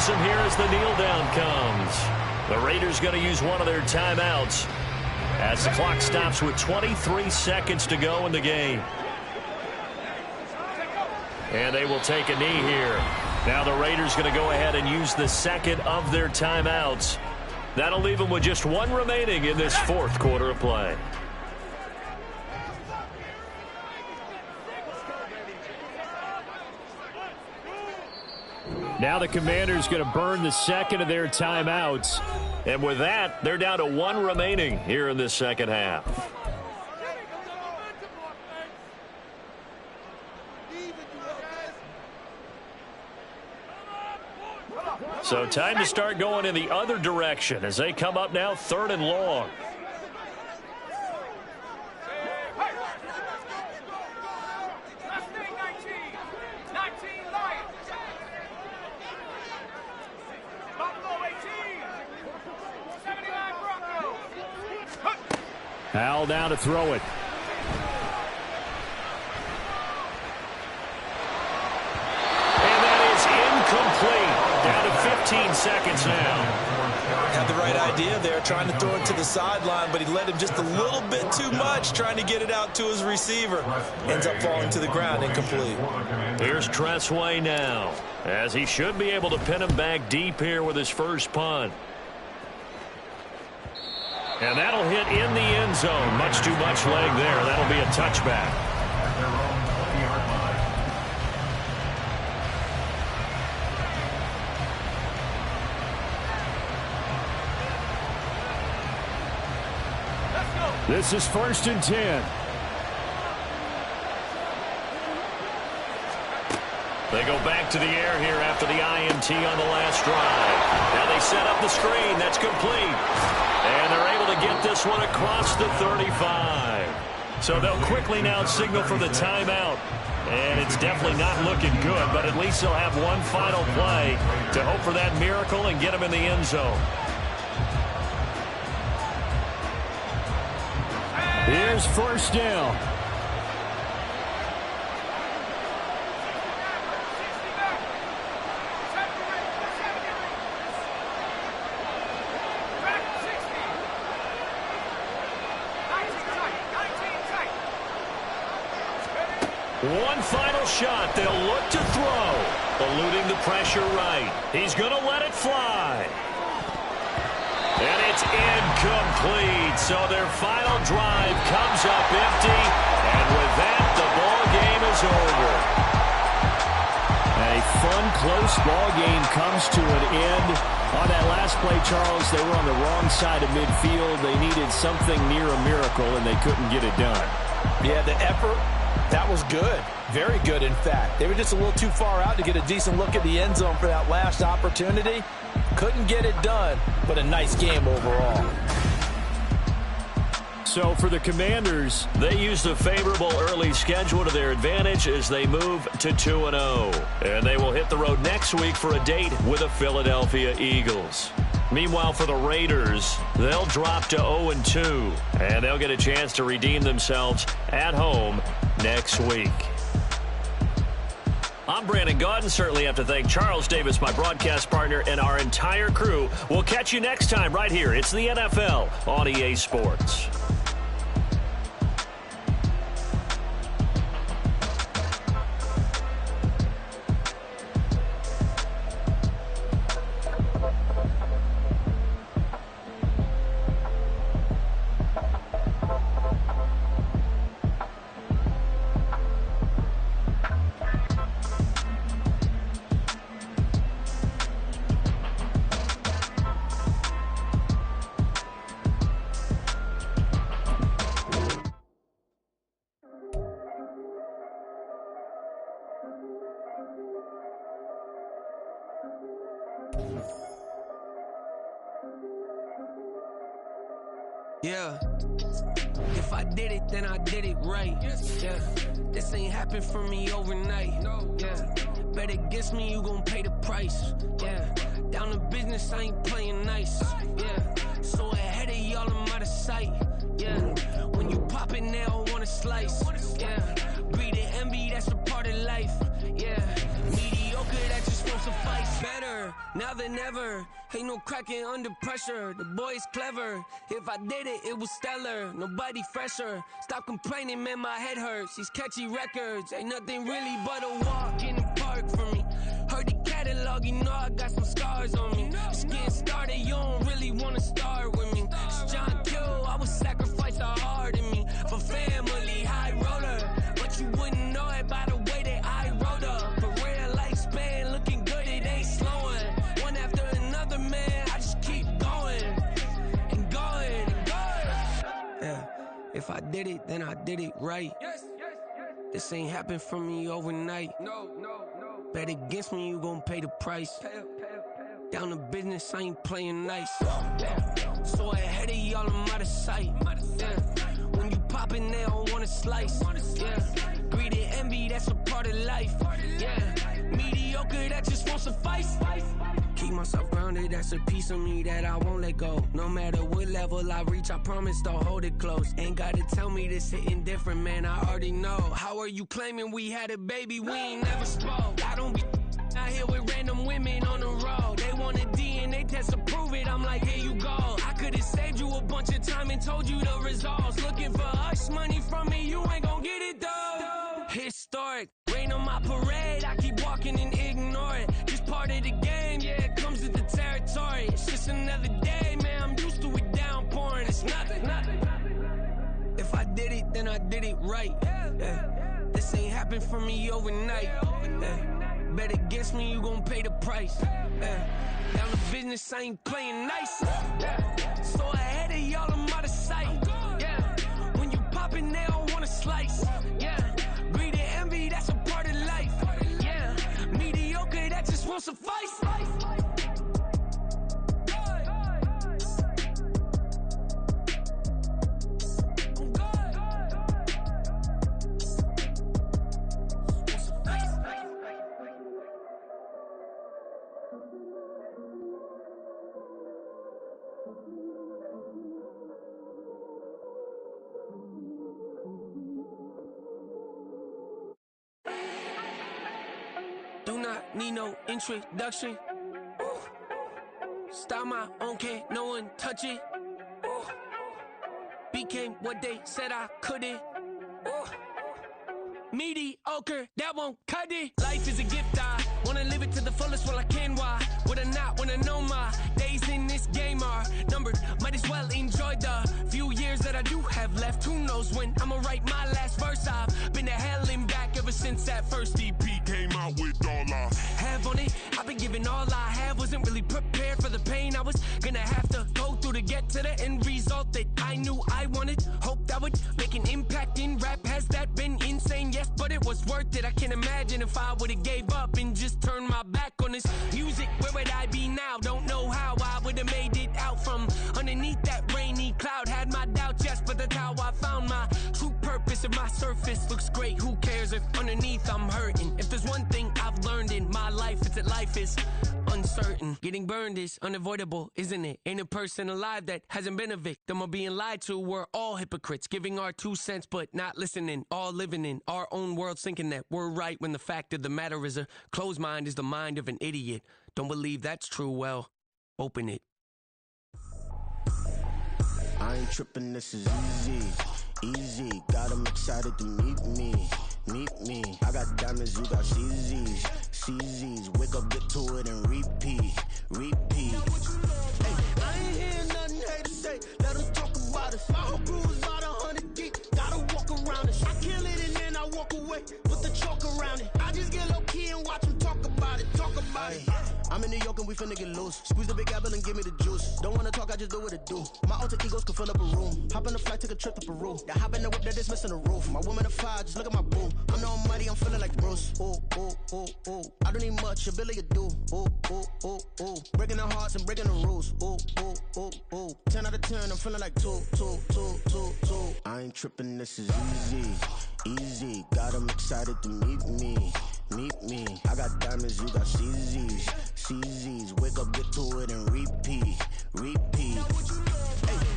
some here as the kneel down comes. The Raiders going to use one of their timeouts as the clock stops with 23 seconds to go in the game. And they will take a knee here. Now the Raiders going to go ahead and use the second of their timeouts. That'll leave them with just one remaining in this fourth quarter of play. Now the Commanders going to burn the second of their timeouts. And with that, they're down to one remaining here in this second half. So time to start going in the other direction as they come up now 3rd and long. Hal down to throw it. And that is incomplete. Down to 15 seconds now. Had the right idea there, trying to throw it to the sideline, but he led him just a little bit too much, trying to get it out to his receiver. Ends up falling to the ground, incomplete. Here's Tressway now, as he should be able to pin him back deep here with his first punt. And that'll hit in the end zone. Much too much leg there. That'll be a touchback. This is 1st and 10. They go back to the air here after the INT on the last drive. Now they set up the screen. That's complete. And they're able to get this one across the 35. So they'll quickly now signal for the timeout. And it's definitely not looking good, but at least they'll have one final play to hope for that miracle and get them in the end zone. Here's 1st down. One final shot. They'll look to throw. Eluding the pressure right. He's going to let it fly. And it's incomplete. So their final drive comes up empty. And with that, the ball game is over. A fun, close ball game comes to an end. On that last play, Charles, they were on the wrong side of midfield. They needed something near a miracle, and they couldn't get it done. Yeah, the effort, that was good. Very good, in fact. They were just a little too far out to get a decent look at the end zone for that last opportunity. Couldn't get it done, but a nice game overall. So for the Commanders, they used a favorable early schedule to their advantage as they move to 2-0. And they will hit the road next week for a date with the Philadelphia Eagles. Meanwhile, for the Raiders, they'll drop to 0-2, and they'll get a chance to redeem themselves at home next week. I'm Brandon Gaudin. Certainly have to thank Charles Davis, my broadcast partner, and our entire crew. We'll catch you next time right here. It's the NFL on EA Sports. Yeah, if I did it, then I did it right. Yeah, this ain't happened for me overnight. Yeah, bet against me, you gon' pay the price. Yeah, down to business, I ain't playing nice. Yeah, so ahead of y'all, I'm out of sight. Yeah, when you pop it now, I wanna slice. Yeah, breathe and envy, that's a part of life. Yeah, mediocre, that just won't suffice. Better now than ever. Ain't no cracking under pressure. The boy's clever. If I did it, it was stellar. Nobody fresher. Stop complaining, man, my head hurts. These catchy records ain't nothing really but a walk in the park for me. Heard the catalog, you know I got some scars on me. Just getting started, you don't really wanna start with me. It's John Kill, I would sacrifice the heart in me for family, high roller. But you wouldn't know it by the way that I wrote up. A real lifespan, looking good, it ain't slowing. One after another, man, I just keep going and going and going. Yeah, if I did it, then I did it right. This ain't happened for me overnight. No. Bet against me, you gon' pay the price. Down to business, I ain't playing nice. So ahead of y'all, I'm out of sight. When you poppin', they don't wanna slice. Greed and envy, that's a part of life. Mediocre, that just won't suffice. Keep myself grounded, that's a piece of me that I won't let go. No matter what level I reach, I promise to hold it close. Ain't gotta tell me this hitting different, man, I already know. How are you claiming we had a baby, we ain't never spoke? I don't be out here with random women on the road. They want a DNA test to prove it, I'm like, here you go. I could've saved you a bunch of time and told you the results. Looking for hush money from me, you ain't gon' get it though. Historic, rain on my parade, I keep walking and ignore it. Just part of the game, yeah, it comes with the territory. It's just another day, man, I'm used to it downpouring. It's nothing. If I did it, then I did it right. This ain't happened for me overnight. Bet against me, you gon' pay the price. Down to business, I ain't playing nice. So ahead of y'all, I'm out of sight. When you poppin', they don't wanna slice. Greed and envy, that's a part of life. Mediocre, that just won't suffice. Do not need no introduction. Style my own, can't no one touch it. Became what they said I couldn't. Mediocre, that won't cut it. Life is a gift, I wanna live it to the fullest while I can. Why would I not wanna know my days in this game are numbered? Might as well enjoy the few years that I do have left. Who knows when I'ma write my last verse? I've been to hell and back ever since that first EP came out with all I have on it. I've been giving all I have, wasn't really prepared for the pain I was gonna have to go through to get to the end result that I knew I wanted. Hoped I would make an impact in rap. Has that been insane? Yes, but it was worth it. I can't imagine if I would've gave up and just turned my back on this music. Where would I be now? Don't know how I would've made it out from underneath that rainy cloud. Had my doubts, yes, but that's how I found my true purpose. If my surface looks great, who cares if underneath I'm hurting? If there's one thing I've learned in my life, it's that life is uncertain. Getting burned is unavoidable, isn't it? Ain't a person alive that hasn't been a victim of being lied to. We're all hypocrites, giving our 2 cents but not listening. All living in our own world, thinking that we're right when the fact of the matter is a closed mind is the mind of an idiot. Don't believe that's true? Well, open it. I ain't tripping, this is easy. Got 'em excited to meet me. I got diamonds, you got CZs. Wake up, get to it, and repeat. Hey, I ain't hearing nothing haters say. Let them talk about us. My whole crew is about 100 deep. Gotta walk around us. I kill it and then I walk away. Put the chalk around it. I just get low key and watch them talk about it. I'm in New York and we finna get loose. Squeeze the big apple and give me the juice. Don't wanna talk, I just do what it do. My alter egos can fill up a room. Hop on the flight, take a trip to Peru. Yeah, hop in the whip that is missing the roof. My woman a fire, just look at my boo. I'm the almighty, I'm feeling like Bruce. Ooh. I don't need much, ability to do. Ooh. Breaking the hearts and breaking the rules. Ooh. 10 out of 10, I'm feeling like 2. I ain't tripping, this is easy. Got 'em excited to meet me. I got diamonds, you got CZs. Wake up, get to it, and repeat. Hey,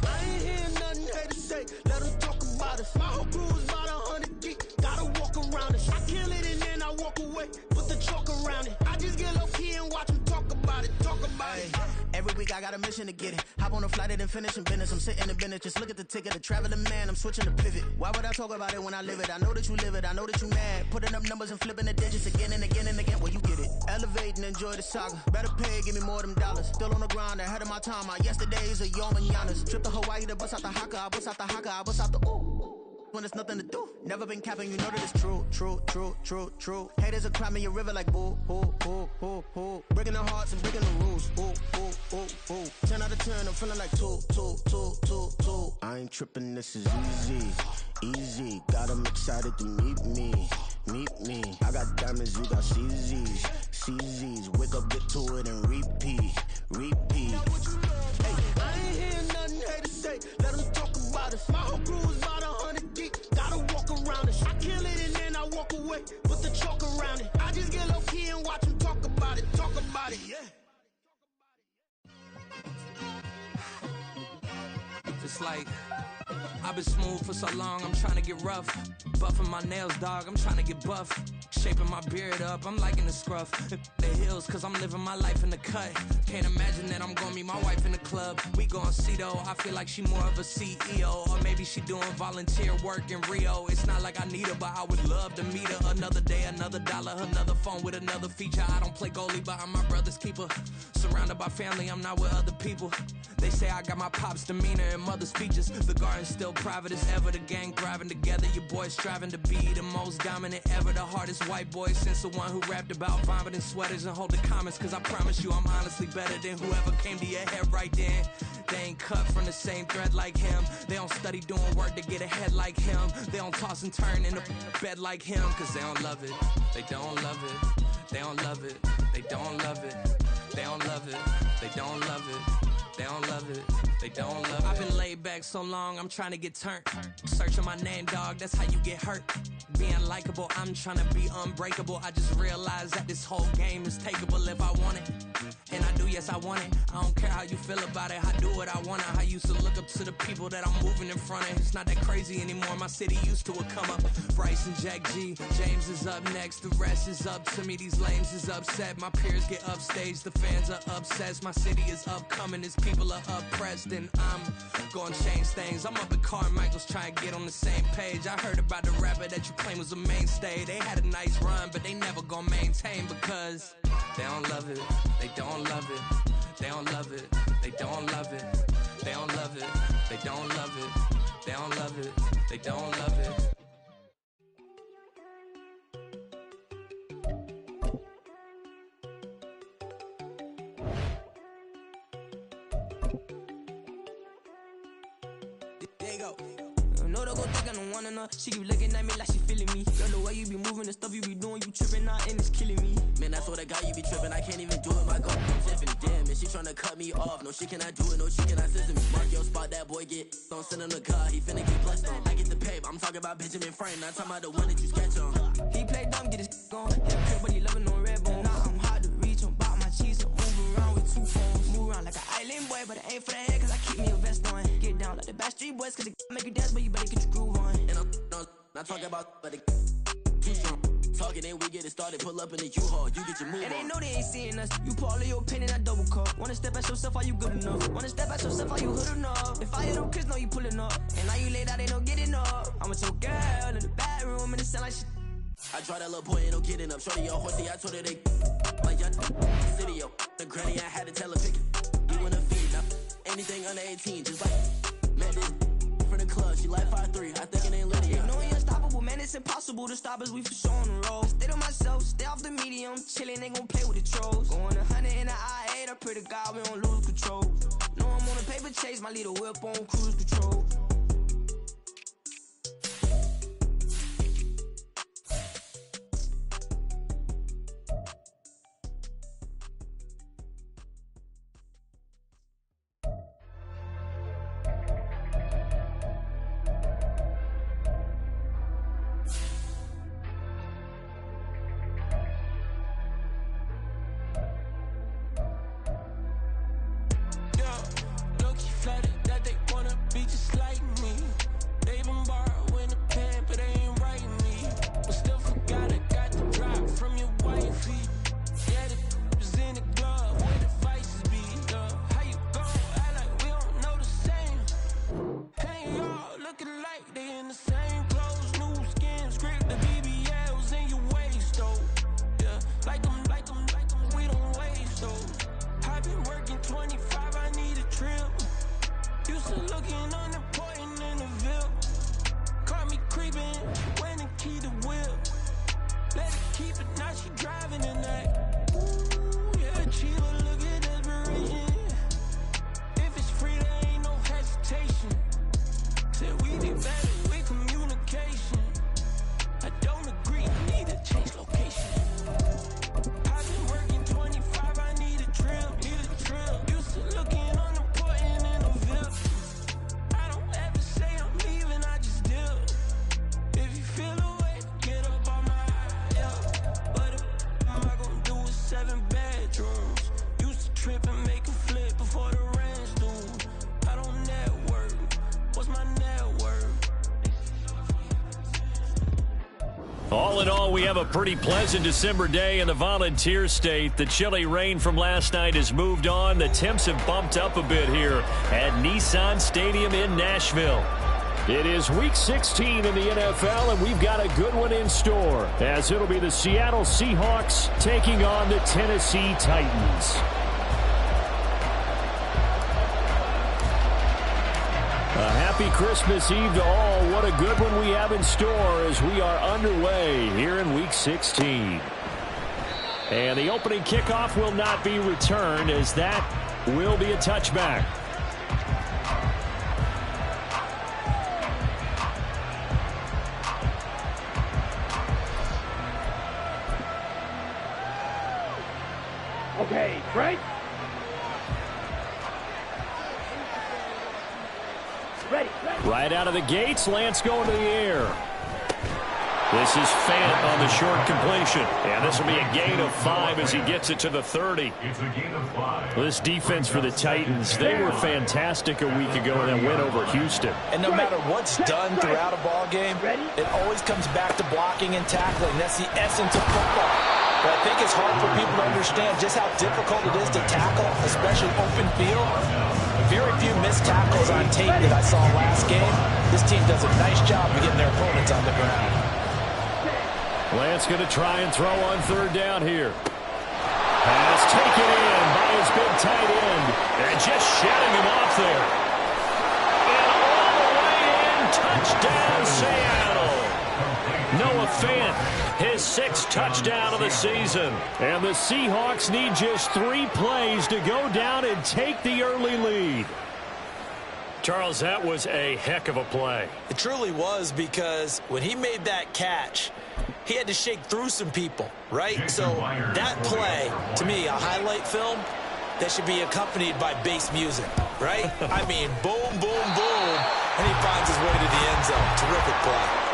I ain't hearing nothing haters say. Let them talk about us. My whole crew is about 100 deep. Gotta walk around us. I kill it and then I walk away. Every week I got a mission to get it. Hop on a flight and finish in business. I'm sitting in business, just look at the ticket. A traveling man, I'm switching to pivot. Why would I talk about it when I live it? I know that you live it, I know that you mad. Putting up numbers and flipping the digits again and again and again. Well, you get it. Elevate and enjoy the saga. Better pay, give me more of them dollars. Still on the grind, ahead of my time. My yesterdays are your mananas. Trip to Hawaii to bust out the haka. I bust out the haka, I bust out the ooh. When there's nothing to do. Never been capping, you know that it's true, true, true, true, true. Haters are climbing your river like boo, boo, boo, boo, boo. Breaking their hearts and breaking the rules. Ooh, ooh, ooh, ooh. 10 out of 10, I'm feeling like 2, 2, 2, 2, 2. I ain't tripping, this is easy, easy. Got 'em excited to meet me, meet me. I got diamonds, you got CZs, CZs. Wake up, get to it and repeat, repeat. Hey, I ain't hearing nothing haters say. Let them talk about us. My whole crew is about 100 deep. Gotta walk around it. I kill it and then I walk away. Put the chalk around it. I just get low key and watch them talk about it. Talk about it, yeah. It's like I've been smooth for so long, I'm trying to get rough. Buffing my nails, dog, I'm trying to get buff. Shaping my beard up, I'm liking the scruff. The hills, cause I'm living my life in the cut. Can't imagine that I'm gonna meet my wife in the club. We gon' see though, I feel like she more of a CEO. Or maybe she doing volunteer work in Rio. It's not like I need her, but I would love to meet her. Another day, another dollar, another phone with another feature. I don't play goalie, but I'm my brother's keeper. Surrounded by family, I'm not with other people. They say I got my pop's demeanor and mother's features. The garden's still private as ever. The gang thriving together. Your boys striving to be the most dominant ever. The hardest white boy since the one who rapped about vomiting sweaters and holding comments. Cause I promise you I'm honestly better than whoever came to your head right then. They ain't cut from the same thread like him. They don't study doing work to get ahead like him. They don't toss and turn in the bed like him. Cause they don't love it. They don't love it. They don't love it. They don't love it. They don't love it. They don't love it. They don't love it, they don't love it. I've been laid back so long, I'm trying to get turned. Searching my name, dog, that's how you get hurt. Being likable, I'm trying to be unbreakable. I just realized that this whole game is takeable if I want it. And I do, yes, I want it. I don't care how you feel about it, I do what I want. I used to look up to the people that I'm moving in front of. It's not that crazy anymore, my city used to come up. Bryce and Jack G, James is up next. The rest is up to me, these lames is upset. My peers get upstage, the fans are obsessed. My city is upcoming, it's people are oppressed, and I'm gonna change things. I'm up at Carmichael's trying to get on the same page. I heard about the rapper that you claim was a mainstay. They had a nice run, but they never gonna maintain because they don't love it. They don't love it. They don't love it. They don't love it. They don't love it. They don't love it. They don't love it. They don't love it. No, they gon' think I don't wanna know. She keep looking at me like she feeling me. Girl, the way you be moving, the stuff you be doing, you tripping out and it's killing me. Man, that's what I got, you be tripping. I can't even do it. My girl, Tiffany, damn, and she tryna cut me off. No, she cannot do it. No, she cannot listen me. Mark your spot, that boy get. Don't send him to God. He finna get blessed on. I get the pay, but I'm talking about Benjamin Franklin. Not talking about the one that you sketch on. He play dumb, get his on. Hip, but he loving on red bone. Now I'm hard to reach. I'm about my cheese. I'm moving around with 2 phones. Move around like an island boy, but it ain't for the head, cause I keep me a vest on. Get down like the Backstreet Boys, cause it make you dance, but you better get your groove on. And I'm not talking about, but it too strong. Talking and we get it started, pull up in the U-Haul, you get your move and on. they know they ain't seeing us. You pull all of your pen in that double cup. Wanna step at yourself, are you good enough? Wanna step at yourself, are you hood enough? If I hear them kids, know you pulling up. And now you laid out, they don't get enough. I'm with your girl in the bedroom, and it sound like shit. I draw that little boy, ain't no getting up. Shorty, your horsey, I told her they like y'all city, yo. The granny, I had to tell her pick it. You wanna feed now? Anything under 18, just like met this from the club. She like 5'3", I think it ain't Lydia. You know we unstoppable, man, it's impossible to stop us. We for sure on the road. Stay to myself, stay off the medium. Chillin', they gon' play with the trolls. Going 100 in the I-8, I pray to God we don't lose control. Know I'm on a paper chase, my little whip on cruise control. Flooded that they wanna be just we have a pretty pleasant December day in the Volunteer State. The chilly rain from last night has moved on. The temps have bumped up a bit here at Nissan Stadium in Nashville. It is Week 16 in the NFL, and we've got a good one in store, as it'll be the Seattle Seahawks taking on the Tennessee Titans. A happy Christmas Eve to all. What a good one we have in store as we are underway here in Week 16. And the opening kickoff will not be returned, as that will be a touchback. Okay, Frank. Ready. Right out of the gates, Lance going to the air. This is Fant on the short completion. And this will be a gain of 5 as he gets it to the 30. It's a gain of 5. This defense for the Titans, they were fantastic a week ago in that win over Houston. And no matter what's done throughout a ball game, it always comes back to blocking and tackling. That's the essence of football. But I think it's hard for people to understand just how difficult it is to tackle, especially open field. Very few missed tackles on tape that I saw last game. This team does a nice job of getting their opponents on the ground. Lance going to try and throw on third down here. Pass taken in by his big tight end. And just shutting him off there. And all the way in, touchdown Seattle. Noah Fant, his 6th touchdown of the season. And the Seahawks need just 3 plays to go down and take the early lead. Charles, that was a heck of a play. It truly was, because when he made that catch, he had to shake through some people, right? So that play, to me, a highlight film, that should be accompanied by bass music, right? I mean, boom, boom, boom, and he finds his way to the end zone. Terrific play.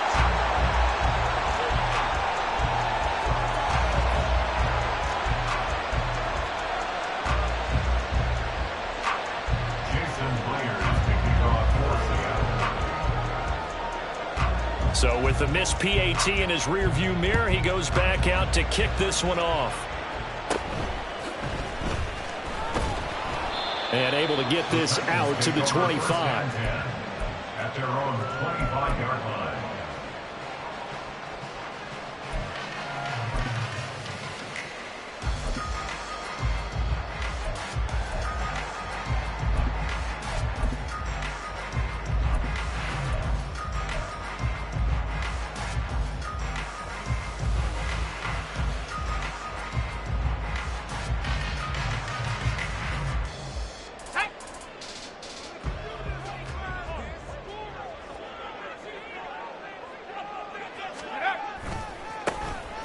So with the missed PAT in his rearview mirror, he goes back out to kick this one off. And able to get this out to the 25. At their own 25-yard line.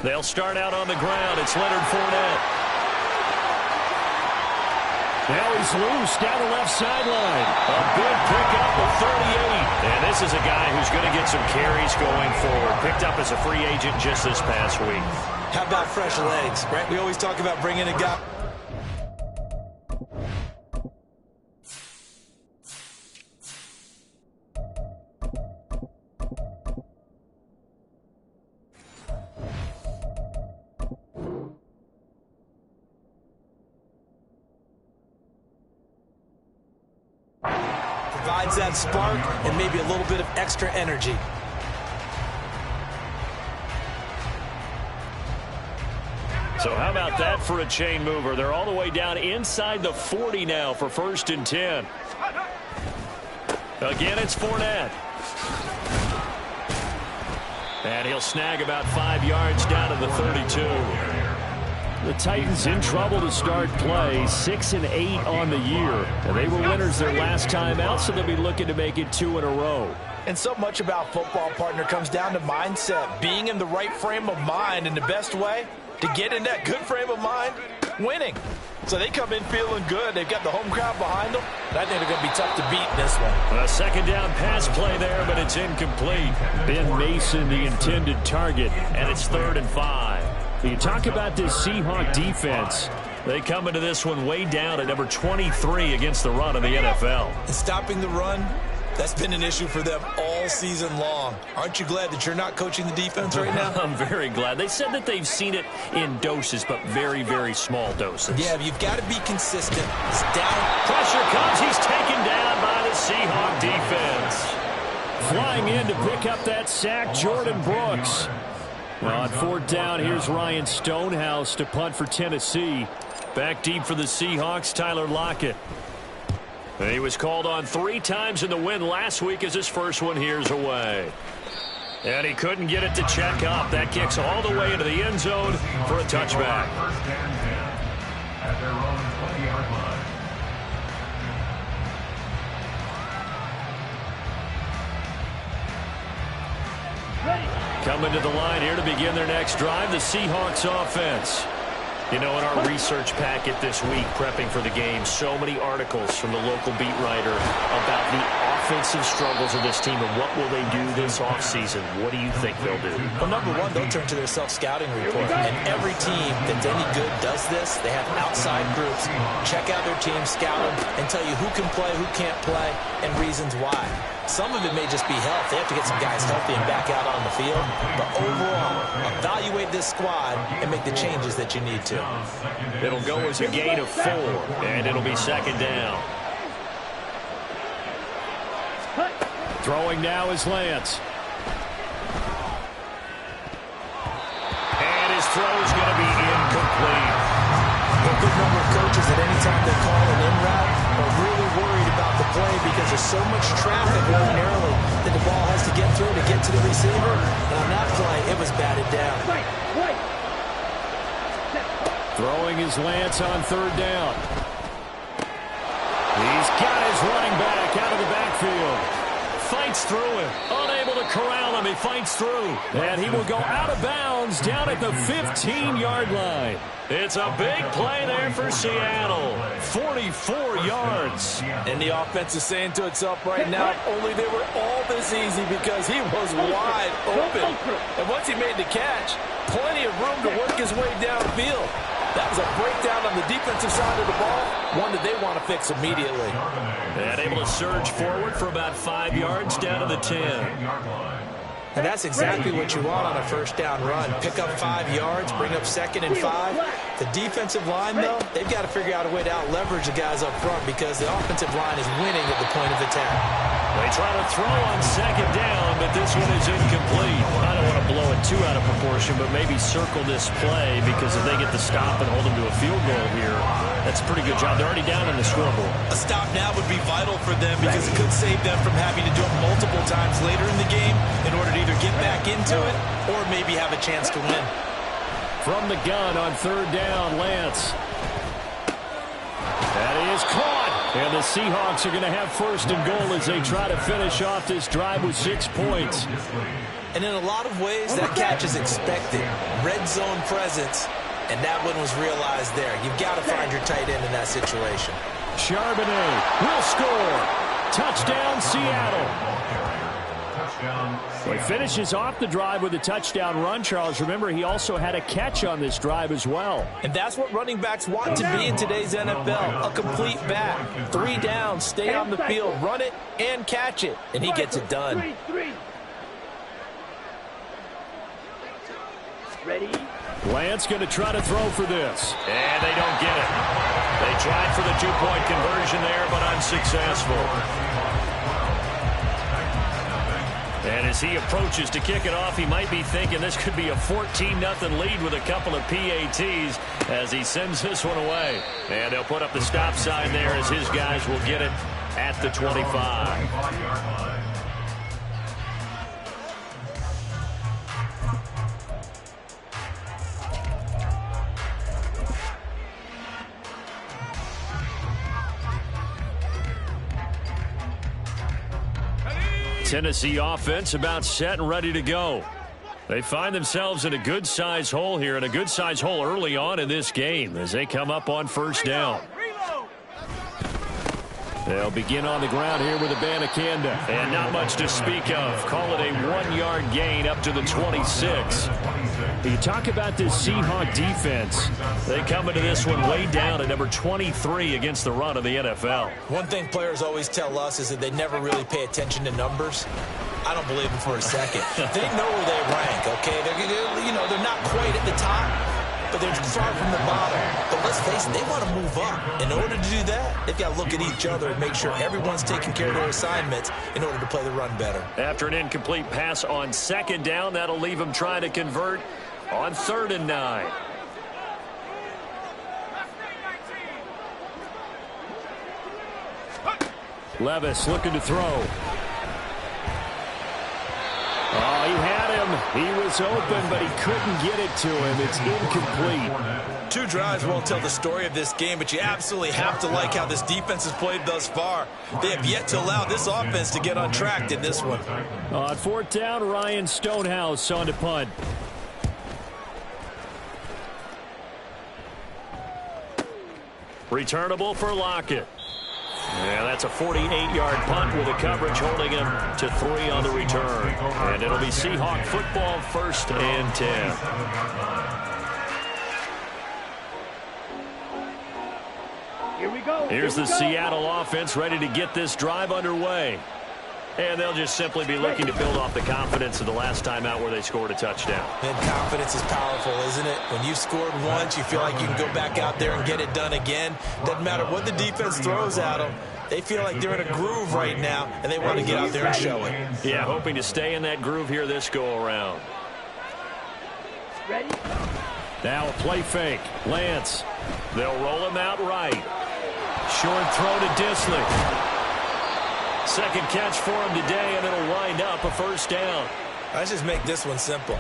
They'll start out on the ground. It's Leonard Fournette. Now he's loose down the left sideline. A good pickup of 38. And this is a guy who's going to get some carries going forward. Picked up as a free agent just this past week. How about fresh legs, right? We always talk about bringing a guy. Provides that spark and maybe a little bit of extra energy. So how about that for a chain mover? They're all the way down inside the 40 now for 1st and 10. Again, it's Fournette. And he'll snag about 5 yards down to the 32. The Titans in trouble to start play, 6-8 on the year. And they were winners their last time out, so they'll be looking to make it 2 in a row. And so much about football, partner, comes down to mindset. Being in the right frame of mind, and the best way to get in that good frame of mind, winning. So they come in feeling good. They've got the home crowd behind them. And I think they're going to be tough to beat in this one. A 2nd down pass play there, but it's incomplete. Ben Mason, the intended target. And it's 3rd and 5. You talk about this Seahawk defense. They come into this one way down at number 23 against the run in the NFL. And stopping the run, that's been an issue for them all all season long. Aren't you glad that you're not coaching the defense right now? I'm very glad. They said that they've seen it in doses, but very, very small doses. Yeah, you've got to be consistent. It's down. Pressure comes. He's taken down by the Seahawk defense. Flying in to pick up that sack, Jordan Brooks. On fourth down, here's Ryan Stonehouse to punt for Tennessee. Back deep for the Seahawks, Tyler Lockett. He was called on 3 times in the win last week as his first one here's away. And he couldn't get it to check up. That kicks all the way into the end zone for a touchback. First and 10 at their own 20-yard line. Coming to the line here to begin their next drive, the Seahawks offense. You know, in our research packet this week, prepping for the game, so many articles from the local beat writer about the offensive struggles of this team and what will they do this offseason. What do you think they'll do? Well, number one, they'll turn to their self-scouting report. And every team that's any good does this. They have outside groups, check out their team, scout them, and tell you who can play, who can't play, and reasons why. Some of it may just be health. They have to get some guys healthy and back out on the field. But overall, evaluate this squad and make the changes that you need to. It'll go as a gain of 4, and it'll be second down. Throwing now is Lance. And his throw's going to be incomplete. A good number of coaches at any time they call an in route are really worried about the play because there's so much traffic ordinarily that the ball has to get through to get to the receiver. And on that play, it was batted down. Throwing is Lance on third down. He's got his running back out of the backfield. Fights through him. Unable to corral him. He fights through. And he will go out of bounds down at the 15-yard line. It's a big play there for Seattle. 44 yards. And the offense is saying to itself right now, only they were all this easy because he was wide open. And once he made the catch, plenty of room to work his way downfield. That was a breakdown on the defensive side of the ball, one that they want to fix immediately. And able to surge forward for about 5 yards down to the 10. And that's exactly what you want on a first down run. Pick up 5 yards, bring up second and 5. The defensive line, though, they've got to figure out a way to out-leverage the guys up front because the offensive line is winning at the point of attack. They try to throw on second down, but this one is incomplete. I don't want to blow it too out of proportion, but maybe circle this play because if they get the stop and hold them to a field goal here, that's a pretty good job. They're already down on the scoreboard. A stop now would be vital for them because it could save them from having to do it multiple times later in the game in order to either get back into it or maybe have a chance to win. From the gun on third down, Lance. That is caught. And the Seahawks are going to have first and goal as they try to finish off this drive with 6 points. And in a lot of ways, that catch is expected. Red zone presence, and that one was realized there. You've got to find your tight end in that situation. Charbonnet will score. Touchdown, Seattle. Well, he finishes off the drive with a touchdown run, Charles. Remember, he also had a catch on this drive as well. And that's what running backs want to be in today's NFL, a complete back. 3 down, stay on the field, run it, and catch it. And he gets it done. Ready? Lance going to try to throw for this. And they don't get it. They tried for the 2-point conversion there, but unsuccessful. And as he approaches to kick it off, he might be thinking this could be a 14-0 lead with a couple of PATs as he sends this one away. And they'll put up the stop sign there as his guys will get it at the 25. Tennessee offense about set and ready to go. They find themselves in a good-sized hole here, and a good-sized hole early on in this game as they come up on first down. They'll begin on the ground here with Abanikanda. And not much to speak of. Call it a 1-yard gain up to the 26. You talk about this Seahawk defense. They come into this one way down at number 23 against the run of the NFL. One thing players always tell us is that they never really pay attention to numbers. I don't believe them for a second. They know where they rank, okay? They're not quite at the top, but they're far from the bottom. But let's face it, they want to move up. In order to do that, they've got to look at each other and make sure everyone's taking care of their assignments in order to play the run better. After an incomplete pass on second down, that'll leave them trying to convert on 3rd and 9. Levis looking to throw. Oh, he had him. He was open, but he couldn't get it to him. It's incomplete. 2 drives won't tell the story of this game, but you absolutely have to like how this defense has played thus far. They have yet to allow this offense to get untracked in this one. On 4th down, Ryan Stonehouse on to punt. Returnable for Lockett. Yeah, that's a 48-yard punt with the coverage holding him to 3 on the return. And it'll be Seahawk football, 1st and 10. Here we go. Here's the Seattle offense ready to get this drive underway. And they'll just simply be looking to build off the confidence of the last time out where they scored a touchdown. And confidence is powerful, isn't it? When you've scored once, you feel like you can go back out there and get it done again. Doesn't matter what the defense throws at them. They feel like they're in a groove right now, and they want to get out there and show it. Yeah, hoping to stay in that groove here this go-around. Ready? Now a play fake. Lance. They'll roll him out right. Short throw to Disley. Second catch for him today, and it'll wind up a 1st down. Let's just make this one simple.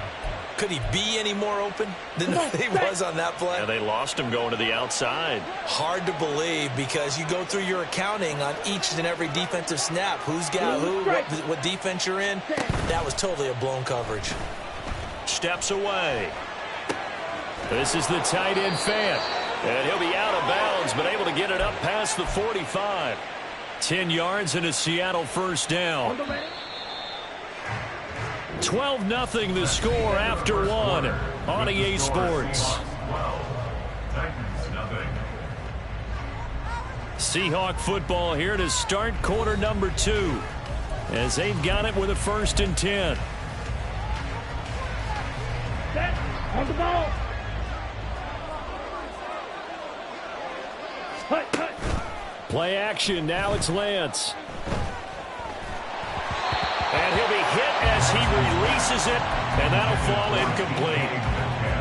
Could he be any more open than he was on that play? Yeah, they lost him going to the outside. Hard to believe because you go through your accounting on each and every defensive snap. Who's got who, what defense you're in. That was totally a blown coverage. Steps away. This is the tight end Fant. And he'll be out of bounds, but able to get it up past the 45. 10 yards and a Seattle 1st down. 12-0 the score after 1 on EA Sports. Seahawk football here to start quarter number 2 as they've got it with a 1st and 10. Set. On the ball. Cut. Play action. Now it's Lance. And he'll be hit as he releases it, and that'll fall incomplete.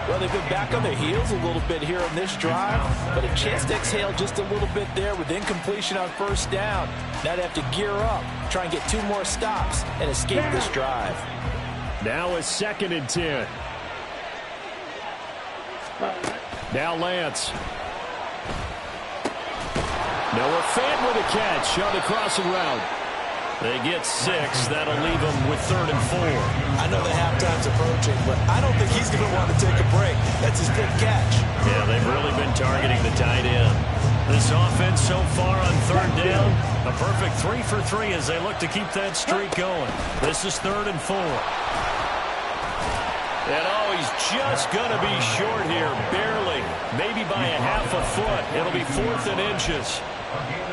Well, they've been back on their heels a little bit here on this drive, but a chance to exhale just a little bit there with incompletion on 1st down. Now they have to gear up, try and get 2 more stops, and escape this drive. Now a 2nd and 10. Now Lance. Noah Fant with a catch on the crossing route. They get 6. That'll leave them with 3rd and 4. I know the halftime's approaching, but I don't think he's going to want to take a break. That's his 5th catch. Yeah, they've really been targeting the tight end. This offense so far on 3rd down, a perfect 3 for 3 as they look to keep that streak going. This is 3rd and 4. And he's just going to be short here, barely, maybe by a half a foot. It'll be 4th and inches.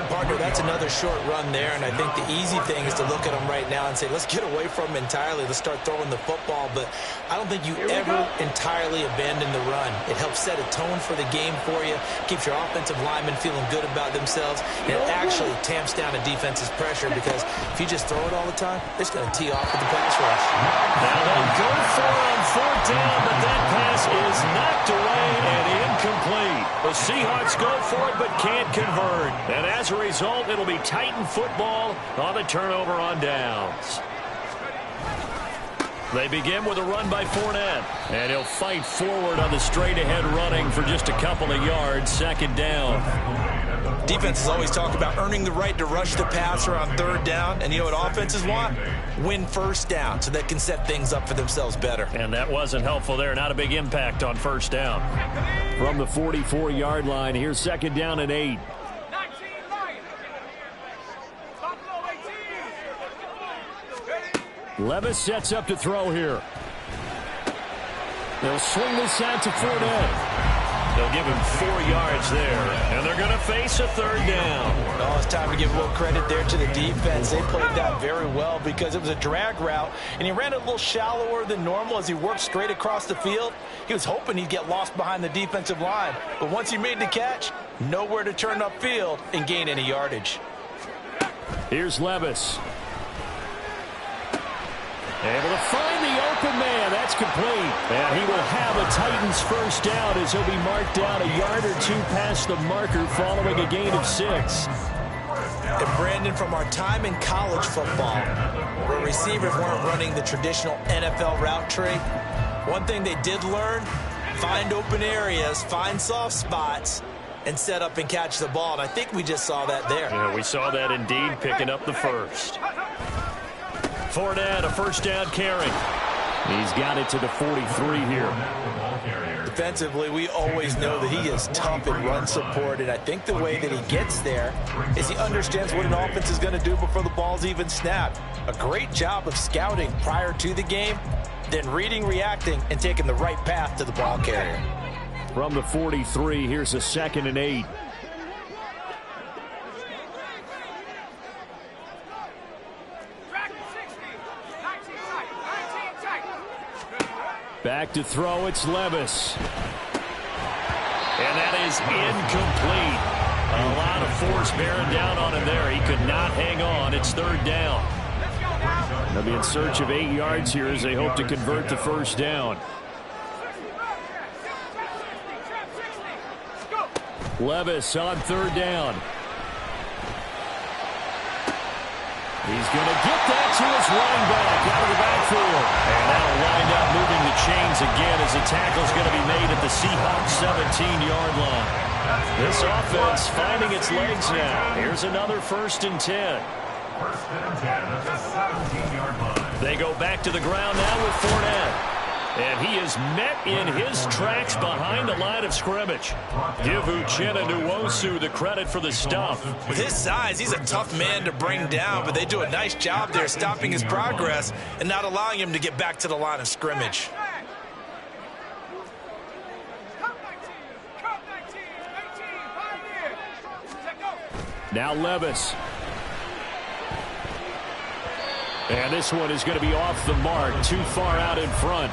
Partner, that's another short run there, and I think the easy thing is to look at them right now and say, let's get away from them entirely. Let's start throwing the football, but I don't think you ever entirely abandon the run. It helps set a tone for the game for you, keeps your offensive linemen feeling good about themselves, and it actually tamps down a defense's pressure because if you just throw it all the time, it's going to tee off with the pass rush. Now they'll go for it on 4th down, but that pass is knocked away and incomplete. The Seahawks go for it but can't convert. And as a result, it'll be Titan football on the turnover on downs. They begin with a run by Fournette. And he'll fight forward on the straight-ahead running for just a couple of yards. 2nd down. Defenses always talk about earning the right to rush the passer on 3rd down. And you know what offenses want? Win 1st down so they can set things up for themselves better. And that wasn't helpful there. Not a big impact on 1st down. From the 44-yard line, here's 2nd down and 8. Levis sets up to throw here. They'll swing this out to Fournette. They'll give him 4 yards there, and they're going to face a 3rd down. Oh, it's time to give a little credit there to the defense. They played that very well because it was a drag route, and he ran it a little shallower than normal as he worked straight across the field. He was hoping he'd get lost behind the defensive line, but once he made the catch, nowhere to turn upfield and gain any yardage. Here's Levis. Able to find the open man. That's complete. And he will have a Titans first down as he'll be marked down a yard or two past the marker following a gain of 6. And Brandon, from our time in college football, where receivers weren't running the traditional NFL route tree, one thing they did learn, find open areas, find soft spots, and set up and catch the ball. And I think we just saw that there. Yeah, we saw that indeed, picking up the first. Fournette, a first down carry. He's got it to the 43 here. Defensively, we always know that he is tough in run support, and I think the way that he gets there is he understands what an offense is going to do before the ball's even snapped. A great job of scouting prior to the game, then reading, reacting, and taking the right path to the ball carrier. From the 43, here's a 2nd and 8. Back to throw, it's Levis. And that is incomplete. A lot of force bearing down on him there. He could not hang on. It's 3rd down. They'll be in search of 8 yards here as they hope to convert the first down. Levis on 3rd down. He's going to get that to his running back out of the backfield. And that'll wind up moving the chains again as the tackle's going to be made at the Seahawks 17-yard line. This offense finding its legs now. Here's another 1st and 10. 1st and 10 at the 17-yard line. They go back to the ground now with Fournette. And he is met in his tracks behind the line of scrimmage. Give Uchenna Nwosu the credit for the stuff. With his size, he's a tough man to bring down, but they do a nice job there stopping his progress and not allowing him to get back to the line of scrimmage. Now Levis. And this one is going to be off the mark, too far out in front.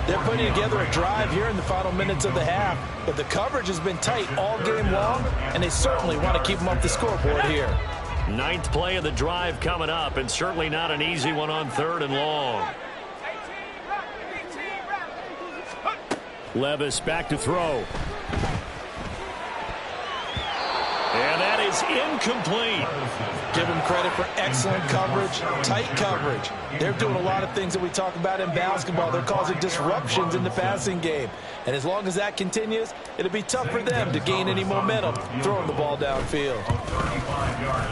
They're putting together a drive here in the final minutes of the half, but the coverage has been tight all game long, and they certainly want to keep them up the scoreboard here. 9th play of the drive coming up, and certainly not an easy one on 3rd and long. Levis back to throw. And that is incomplete. Give them credit for excellent coverage, tight coverage. They're doing a lot of things that we talk about in basketball. They're causing disruptions in the passing game. And as long as that continues, it'll be tough for them to gain any momentum throwing the ball downfield.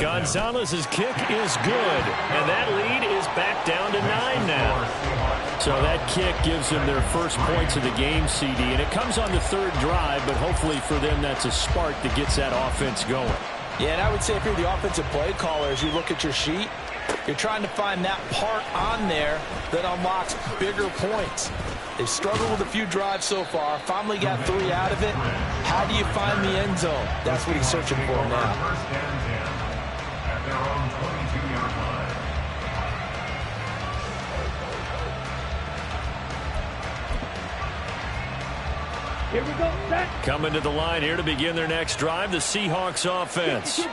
Gonzalez's kick is good, and that lead is back down to 9 now. So that kick gives them their first points of the game, CD, and it comes on the 3rd drive, but hopefully for them that's a spark that gets that offense going. Yeah, and I would say if you're the offensive play caller, as you look at your sheet, you're trying to find that part on there that unlocks bigger points. They've struggled with a few drives so far, finally got 3 out of it. How do you find the end zone? That's what he's searching for now. 1st and 10 at their own 22-yard line. Here we go, set. Coming to the line here to begin their next drive, the Seahawks offense.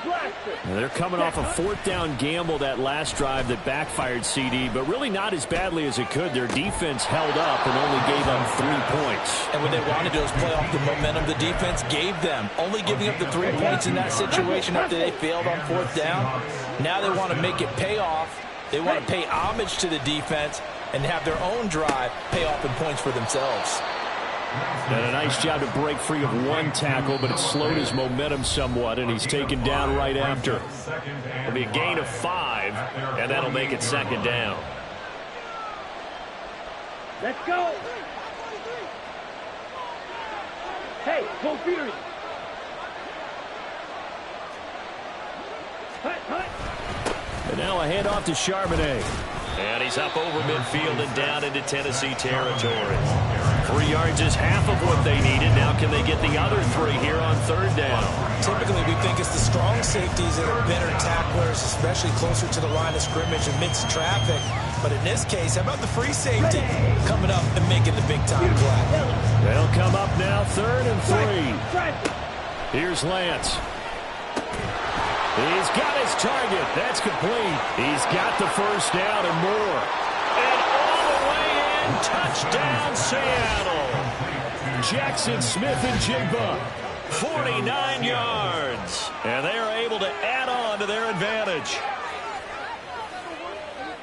They're coming off a 4th down gamble that last drive that backfired, CD, but really not as badly as it could. Their defense held up and only gave them 3 points. And what they wanted to do is play off the momentum the defense gave them. Only giving up the 3 points in that situation after they failed on 4th down. Now they want to make it pay off. They want to pay homage to the defense and have their own drive pay off in points for themselves. And a nice job to break free of 1 tackle, but it slowed his momentum somewhat, and he's taken down right after. It'll be a gain of 5, and that'll make it 2nd down. Let's go. Hey, go Fury. Hut, hut. And now a handoff to Charbonnet. And he's up over midfield and down into Tennessee territory. 3 yards is half of what they needed. Now can they get the other 3 here on 3rd down? Typically, we think it's the strong safeties that are better tacklers, especially closer to the line of scrimmage amidst traffic. But in this case, how about the free safety coming up and making the big-time play? They'll come up now 3rd and 3. Here's Lance. He's got his target. That's complete. He's got the first down and more. And all the way in, touchdown Seattle. Jackson Smith and Jigba, 49 yards. And they are able to add on to their advantage.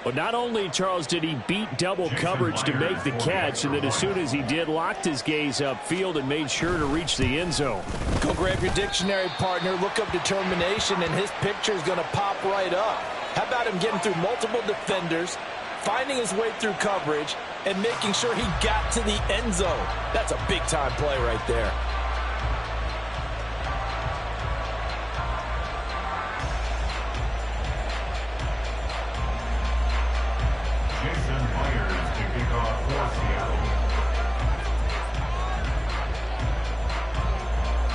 But not only, Charles, did he beat double coverage to make the catch, and then as soon as he did, locked his gaze upfield and made sure to reach the end zone. Go grab your dictionary, partner. Look up determination, and his picture is going to pop right up. How about him getting through multiple defenders, finding his way through coverage, and making sure he got to the end zone? That's a big-time play right there.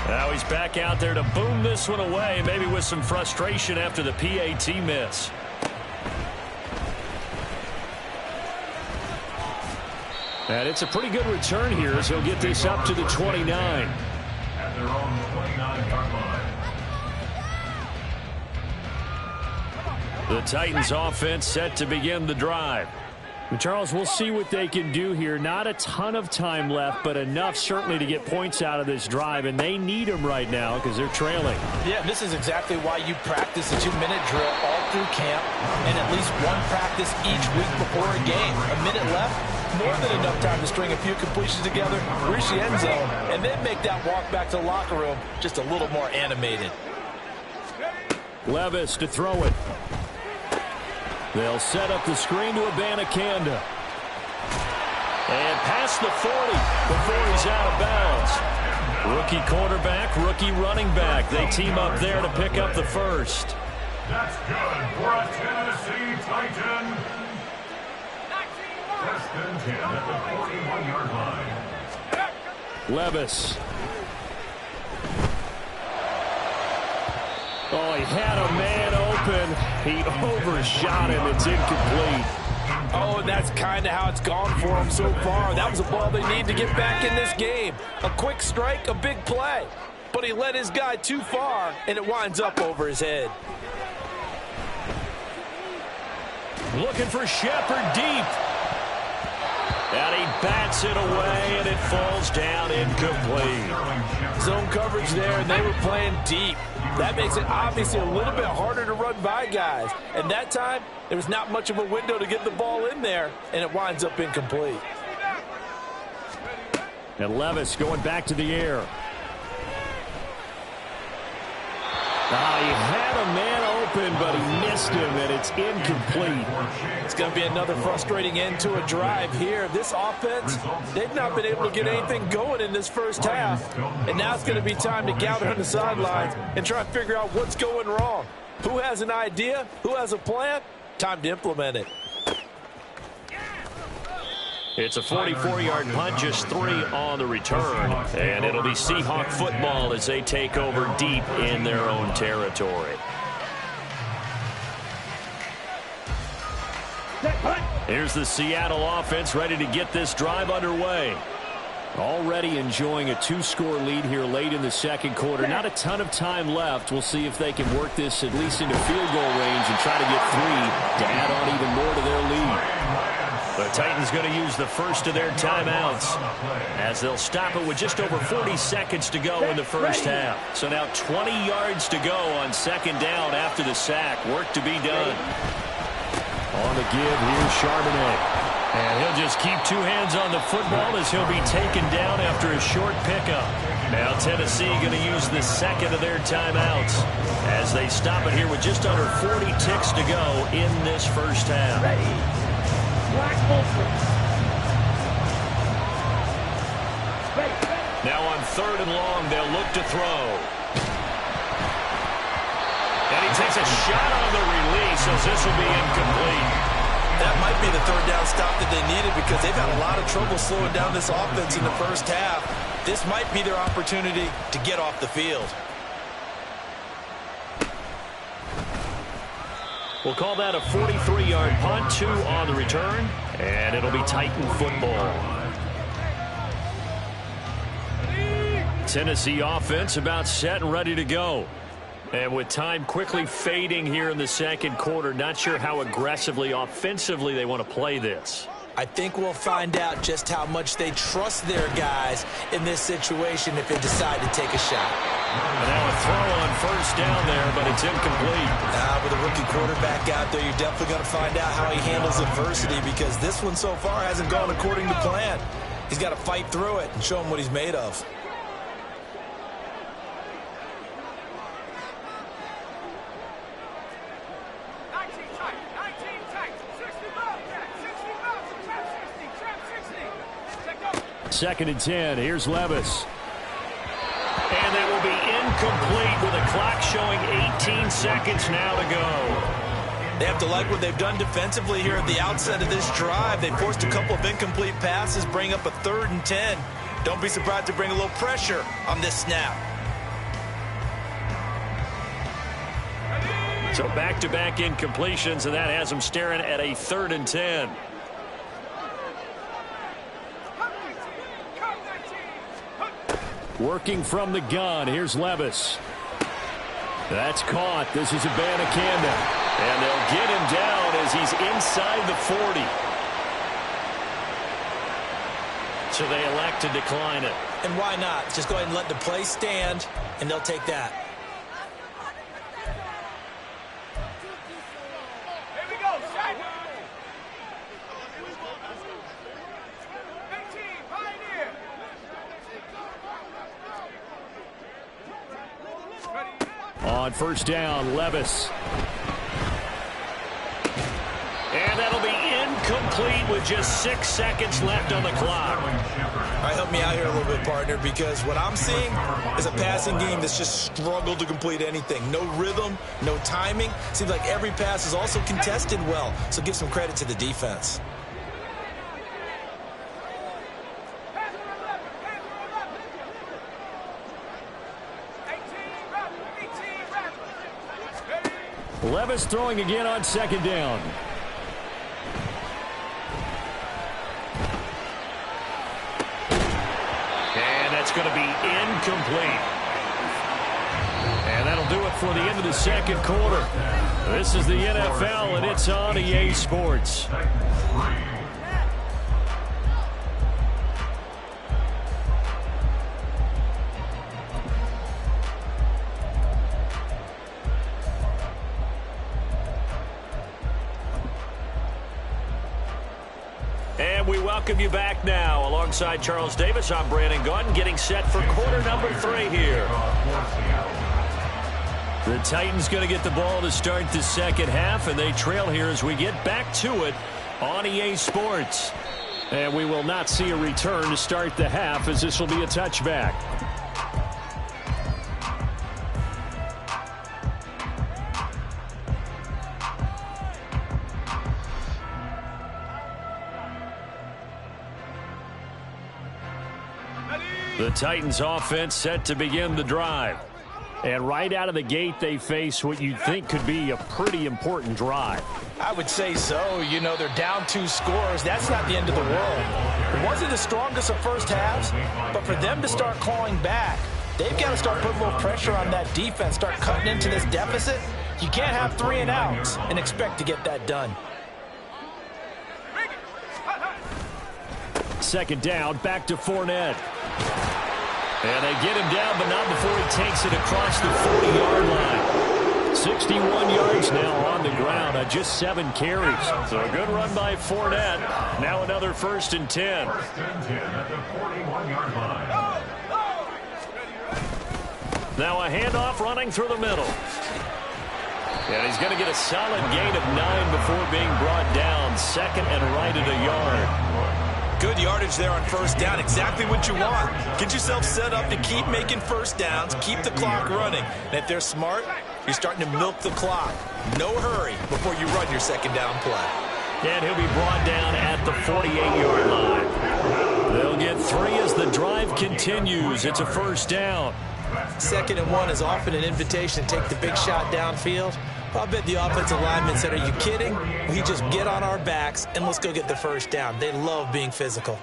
Now he's back out there to boom this one away, maybe with some frustration after the PAT miss. And it's a pretty good return here as he'll get this up to the 29. At their own 29-yard line. The Titans offense set to begin the drive. But Charles, we'll see what they can do here. Not a ton of time left, but enough certainly to get points out of this drive, and they need them right now because they're trailing. Yeah, this is exactly why you practice a 2-minute drill all through camp and at least one practice each week before a game. A minute left, more than enough time to string a few completions together, reach the end zone, and then make that walk back to the locker room just a little more animated. Levis to throw it. They'll set up the screen to Abanikanda. And past the 40 before he's out of bounds. Rookie quarterback, rookie running back. They team up there to pick up the first. That's good for a Tennessee Titan. First and 10 at the 41-yard line. Levis. Oh, he had a man open. He overshot him. It's incomplete. Oh, and that's kind of how it's gone for him so far. That was a ball they need to get back in this game. A quick strike, a big play. But he led his guy too far, and it winds up over his head. Looking for Shepard deep. And he bats it away, and it falls down incomplete. Zone coverage there, and they were playing deep. That makes it obviously a little bit harder to run by guys. And that time, there was not much of a window to get the ball in there, and it winds up incomplete. And Levis going back to the air. He had a man open, but he missed him, and it's incomplete. It's going to be another frustrating end to a drive here. This offense, they've not been able to get anything going in this first half. And now it's going to be time to gather on the sidelines and try to figure out what's going wrong. Who has an idea? Who has a plan? Time to implement it. It's a 44-yard punt, just 3 on the return. And it'll be Seahawk football as they take over deep in their own territory. Here's the Seattle offense ready to get this drive underway. Already enjoying a 2-score lead here late in the second quarter. Not a ton of time left. We'll see if they can work this at least into field goal range and try to get 3 to add on even more to their lead. The Titans going to use the first of their timeouts as they'll stop it with just over 40 seconds to go in the first half. So now 20 yards to go on second down after the sack. Work to be done. On the give, here's Charbonnet. And he'll just keep 2 hands on the football as he'll be taken down after a short pickup. Now Tennessee going to use the second of their timeouts as they stop it here with just under 40 ticks to go in this first half. Now on 3rd and long, they'll look to throw. And he takes a shot on the release as this will be incomplete. That might be the third down stop that they needed because they've had a lot of trouble slowing down this offense in the first half. This might be their opportunity to get off the field. We'll call that a 43-yard punt, 2 on the return, and it'll be Titan football. Tennessee offense about set and ready to go. And with time quickly fading here in the second quarter, not sure how aggressively, offensively they want to play this. I think we'll find out just how much they trust their guys in this situation if they decide to take a shot. And now a throw on first down there, but it's incomplete. With a rookie quarterback out there, you're definitely going to find out how he handles adversity because this one so far hasn't gone according to plan. He's got to fight through it and show him what he's made of. Second and 10. Here's Levis. And that will be incomplete with a clock showing 18 seconds now to go. They have to like what they've done defensively here at the outset of this drive. They forced a couple of incomplete passes, bring up a 3rd and 10. Don't be surprised to bring a little pressure on this snap. So back-to-back incompletions, and that has them staring at a 3rd and 10. Working from the gun. Here's Levis. That's caught. This is Abanikanda. And they'll get him down as he's inside the 40. So they elect to decline it. And why not? Just go ahead and let the play stand, and they'll take that. Here we go, set. On first down, Levis. And that'll be incomplete with just 6 seconds left on the clock. All right, help me out here a little bit, partner, because what I'm seeing is a passing game that's just struggled to complete anything. No rhythm, no timing. Seems like every pass is also contested well, so give some credit to the defense. Levis throwing again on second down. And that's going to be incomplete. And that'll do it for the end of the second quarter. This is the NFL, and it's on EA Sports. And we welcome you back now. Alongside Charles Davis, I'm Brandon Gaudin, getting set for quarter number 3 here. The Titans going to get the ball to start the second half, and they trail here as we get back to it on EA Sports. And we will not see a return to start the half, as this will be a touchback. The Titans offense set to begin the drive. And right out of the gate, they face what you'd think could be a pretty important drive. I would say so. You know, they're down 2 scores. That's not the end of the world. It wasn't the strongest of first halves, but for them to start clawing back, they've got to start putting a little pressure on that defense, start cutting into this deficit. You can't have 3 and outs and expect to get that done. Second down, back to Fournette. And they get him down, but not before he takes it across the 40-yard line. 61 yards now on the ground on just 7 carries. So a good run by Fournette. Now another 1st and 10. First and 10 at the 41-yard line. Now a handoff running through the middle. And he's going to get a solid gain of 9 before being brought down. Second and right at a yard. Good yardage there on first down. Exactly what you want. Get yourself set up to keep making first downs, keep the clock running. And if they're smart, you're starting to milk the clock. No hurry before you run your second down play. And he'll be brought down at the 48-yard line. They'll get 3 as the drive continues. It's a first down. 2nd and 1 is often an invitation to take the big shot downfield. I bet the offensive lineman said, are you kidding? We just get on our backs and let's go get the first down. They love being physical.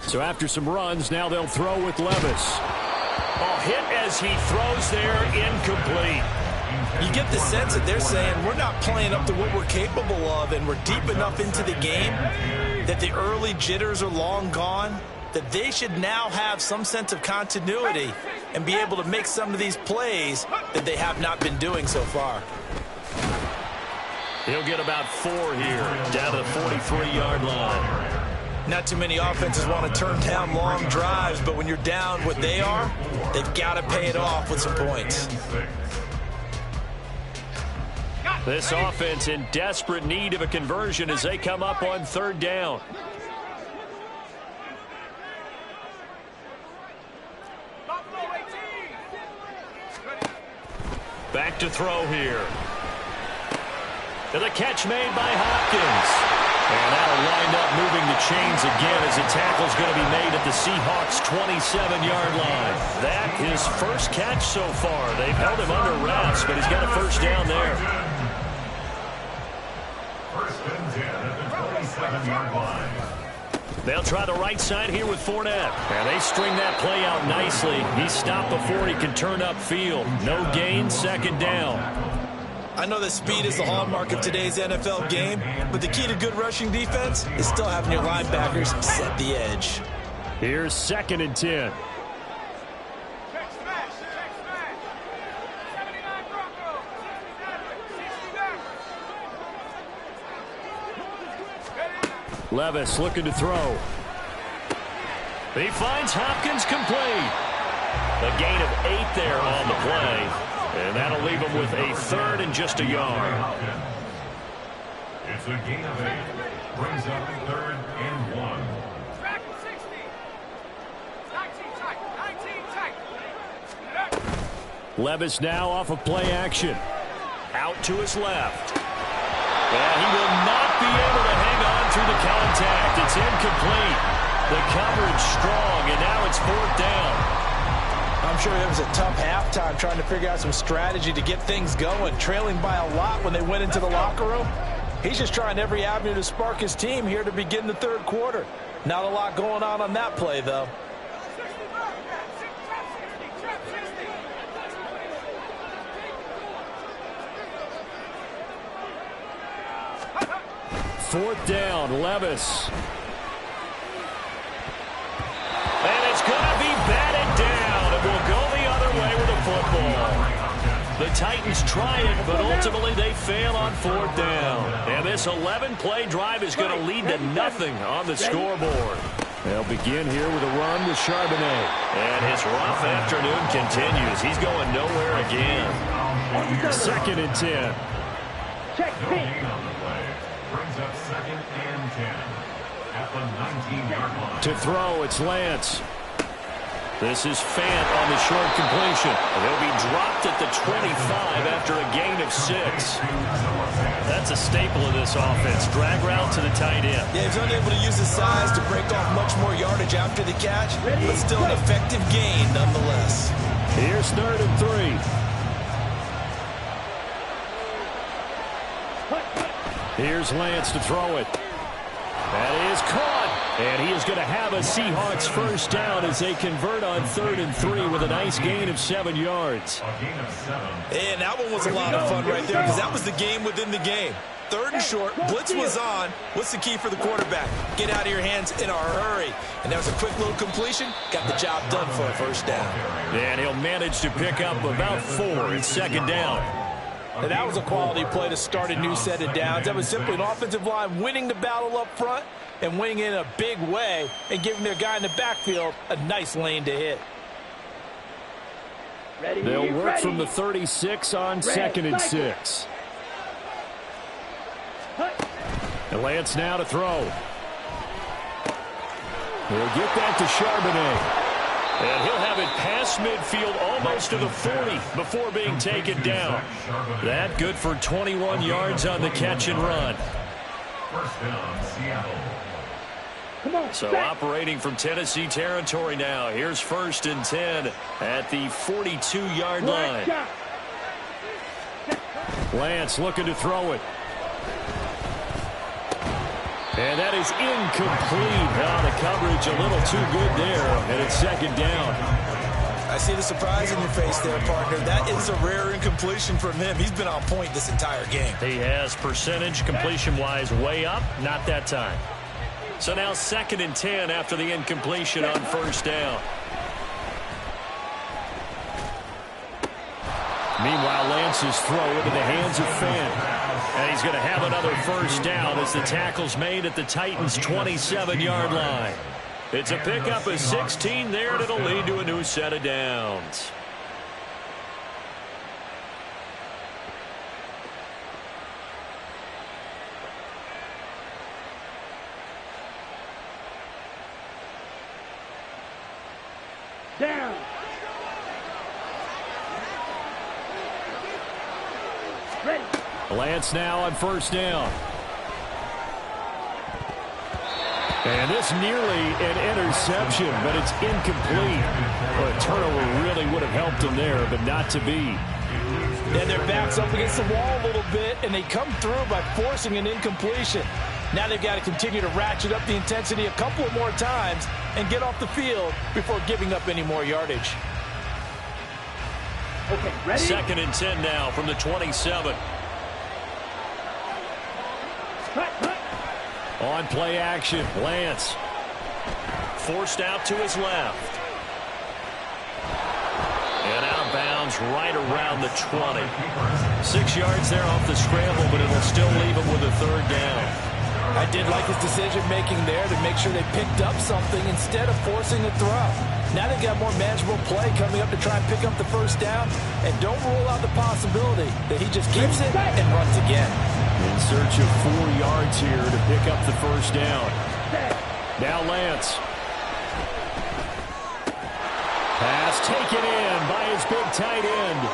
So after some runs, now they'll throw with Levis. Hit as he throws there, incomplete. You get the sense that they're saying we're not playing up to what we're capable of, and we're deep enough into the game that the early jitters are long gone, that they should now have some sense of continuity and be able to make some of these plays that they have not been doing so far. He'll get about 4 here, down to the 43-yard line. Not too many offenses want to turn down long drives, but when you're down what they are, they've got to pay it off with some points. This offense in desperate need of a conversion as they come up on 3rd down. Back to throw here. And the catch made by Hopkins. And that'll wind up moving the chains again as the tackle's going to be made at the Seahawks' 27-yard line. That his first catch so far. They've held him under wraps, but he's got a first down there. 1st and 10 at the 27-yard line. They'll try the right side here with Fournette. And they string that play out nicely. He's stopped before he can turn upfield. No gain, 2nd down. I know that speed is the hallmark of today's NFL game, but the key to good rushing defense is still having your linebackers set the edge. Here's 2nd and 10. Levis looking to throw. He finds Hopkins complete. A gain of 8 there on the play. And that'll leave him with a 3rd and just a yard. It's a gain of 8. Brings up 3rd and 1. Levis now off of play action. Out to his left. And he will not be able to hang on through the contact. It's incomplete. The coverage strong, and now it's 4th down. I'm sure it was a tough halftime trying to figure out some strategy to get things going, trailing by a lot when they went into the locker room. He's just trying every avenue to spark his team here to begin the 3rd quarter. Not a lot going on that play, though. Fourth down, Levis. And it's going to be batted down. It will go the other way with the football. The Titans try it, but ultimately they fail on 4th down. And this 11-play drive is going to lead to nothing on the scoreboard. They'll begin here with a run with Charbonnet. And his rough afternoon continues. He's going nowhere again. 2nd and 10. Check pink. Brings up 2nd and 10 at the 19-yard line. To throw, it's Lance. This is Fant on the short completion. They'll be dropped at the 25 after a gain of 6. That's a staple of this offense. Drag route to the tight end. Yeah, he's unable to use his size to break off much more yardage after the catch, but still an effective gain nonetheless. Here's 3rd and 3. Here's Lance to throw it. That is caught. And he is going to have a Seahawks first down as they convert on 3rd and 3 with a nice gain of 7 yards. A gain of 7. And that one was a lot of fun right there because that was the game within the game. 3rd and short, blitz was on. What's the key for the quarterback? Get out of your hands in a hurry. And that was a quick little completion. Got the job done for a first down. And he'll manage to pick up about 4 in 2nd down. And that was a quality play to start a new set of downs. That was simply an offensive line winning the battle up front and winning in a big way and giving their guy in the backfield a nice lane to hit. They'll work from the 36 on 2nd and 6. And Lance now to throw. He'll get that to Charbonnet. And he'll have it past midfield almost to the 40 before being taken down. That good for 21 yards on the catch and run. First down, Seattle. So operating from Tennessee territory now. Here's 1st and 10 at the 42-yard line. Lance looking to throw it. And that is incomplete. Oh, the coverage a little too good there, and it's 2nd down. I see the surprise in your face there, partner. That is a rare incompletion from him. He's been on point this entire game. He has percentage completion-wise way up. Not that time. So now 2nd and 10 after the incompletion on 1st down. Meanwhile, Lance's throw into the hands of Fant. And he's going to have another 1st down as the tackle's made at the Titans' 27-yard line. It's a pickup of 16 there, and it'll lead to a new set of downs. Down. Ready. Lance now on 1st down. And this nearly an interception, but it's incomplete. Well, a turnover really would have helped him there, but not to be. And their back's up against the wall a little bit, and they come through by forcing an incompletion. Now they've got to continue to ratchet up the intensity a couple of more times and get off the field before giving up any more yardage. Okay, ready? 2nd and 10 now from the 27. On play action, Lance. Forced out to his left. And out of bounds right around the 20. 6 yards there off the scramble, but it'll still leave him with a 3rd down. I did like his decision-making there to make sure they picked up something instead of forcing a throw. Now they've got more manageable play coming up to try and pick up the 1st down. And don't rule out the possibility that he just keeps it and runs again. In search of 4 yards here to pick up the 1st down. Now Lance. Pass taken in by his big tight end.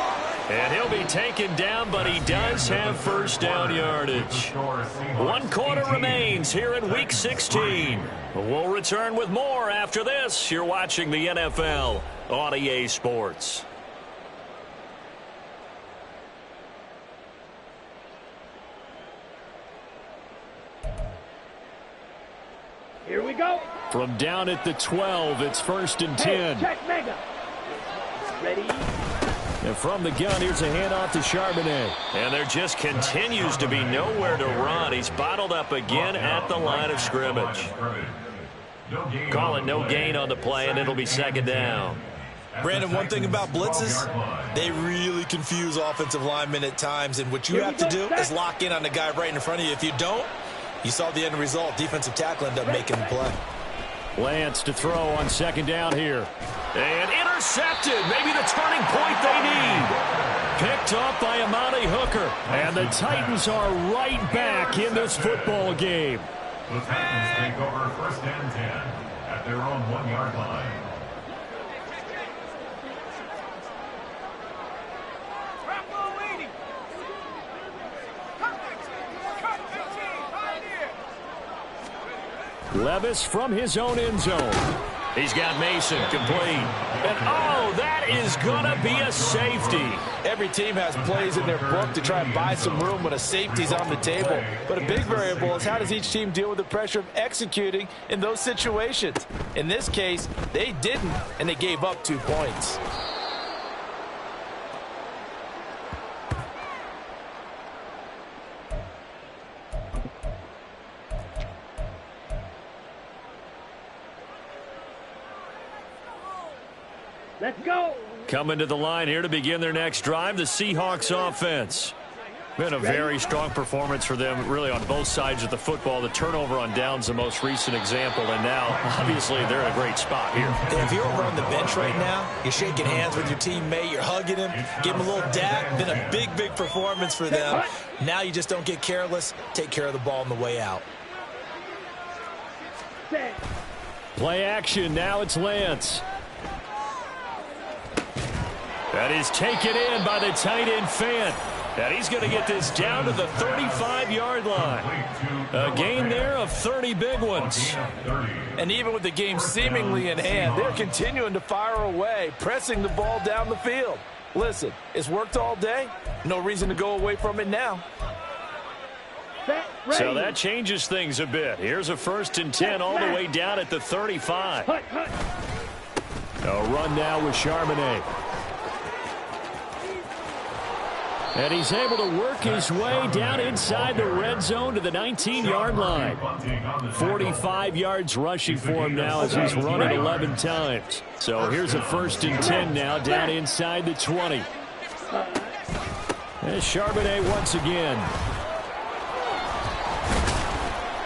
And he'll be taken down, but he does have 1st down yardage. 1 quarter remains here in Week 16. We'll return with more after this. You're watching the NFL on EA Sports. Here we go. From down at the 12, it's 1st and 10. Hey, check mega. Ready? And from the gun, here's a handoff to Charbonnet. And there just continues to be nowhere to run. He's bottled up again at the line of scrimmage. Call it no gain on the play, and it'll be 2nd down. Brandon, one thing about blitzes, they really confuse offensive linemen at times, and what you have to do is lock in on the guy right in front of you. If you don't, you saw the end result. Defensive tackle ended up making the play. Lance to throw on 2nd down here. And intercepted. Maybe the turning point they need. Picked up by Amani Hooker. And the Titans are right back in this football game. The Titans take over 1st and 10 at their own 1-yard line. Levis from his own end zone. He's got Mason complete. And, oh, that is going to be a safety. Every team has plays in their book to try and buy some room when a safety's on the table. But a big variable is how does each team deal with the pressure of executing in those situations. In this case, they didn't, and they gave up 2 points. Let's go. Coming to the line here to begin their next drive, the Seahawks offense. Been a very strong performance for them, really, on both sides of the football. The turnover on downs, the most recent example, and now, obviously, they're in a great spot here. If you're over on the bench right now, you're shaking hands with your teammate, you're hugging him, give him a little dap. Been a big, big performance for them. Now you just don't get careless. Take care of the ball on the way out. Play action. Now it's Lance. That is taken in by the tight end Fant. And he's going to get this down to the 35-yard line. A gain there of 30 big ones. And even with the game seemingly in hand, they're continuing to fire away, pressing the ball down the field. Listen, it's worked all day. No reason to go away from it now. So that changes things a bit. Here's a 1st and 10 all the way down at the 35. A run now with Charbonnet. And he's able to work his way down inside the red zone to the 19-yard line. 45 yards rushing for him now as he's run it 11 times. So here's a 1st and 10 now down inside the 20. And Charbonnet once again.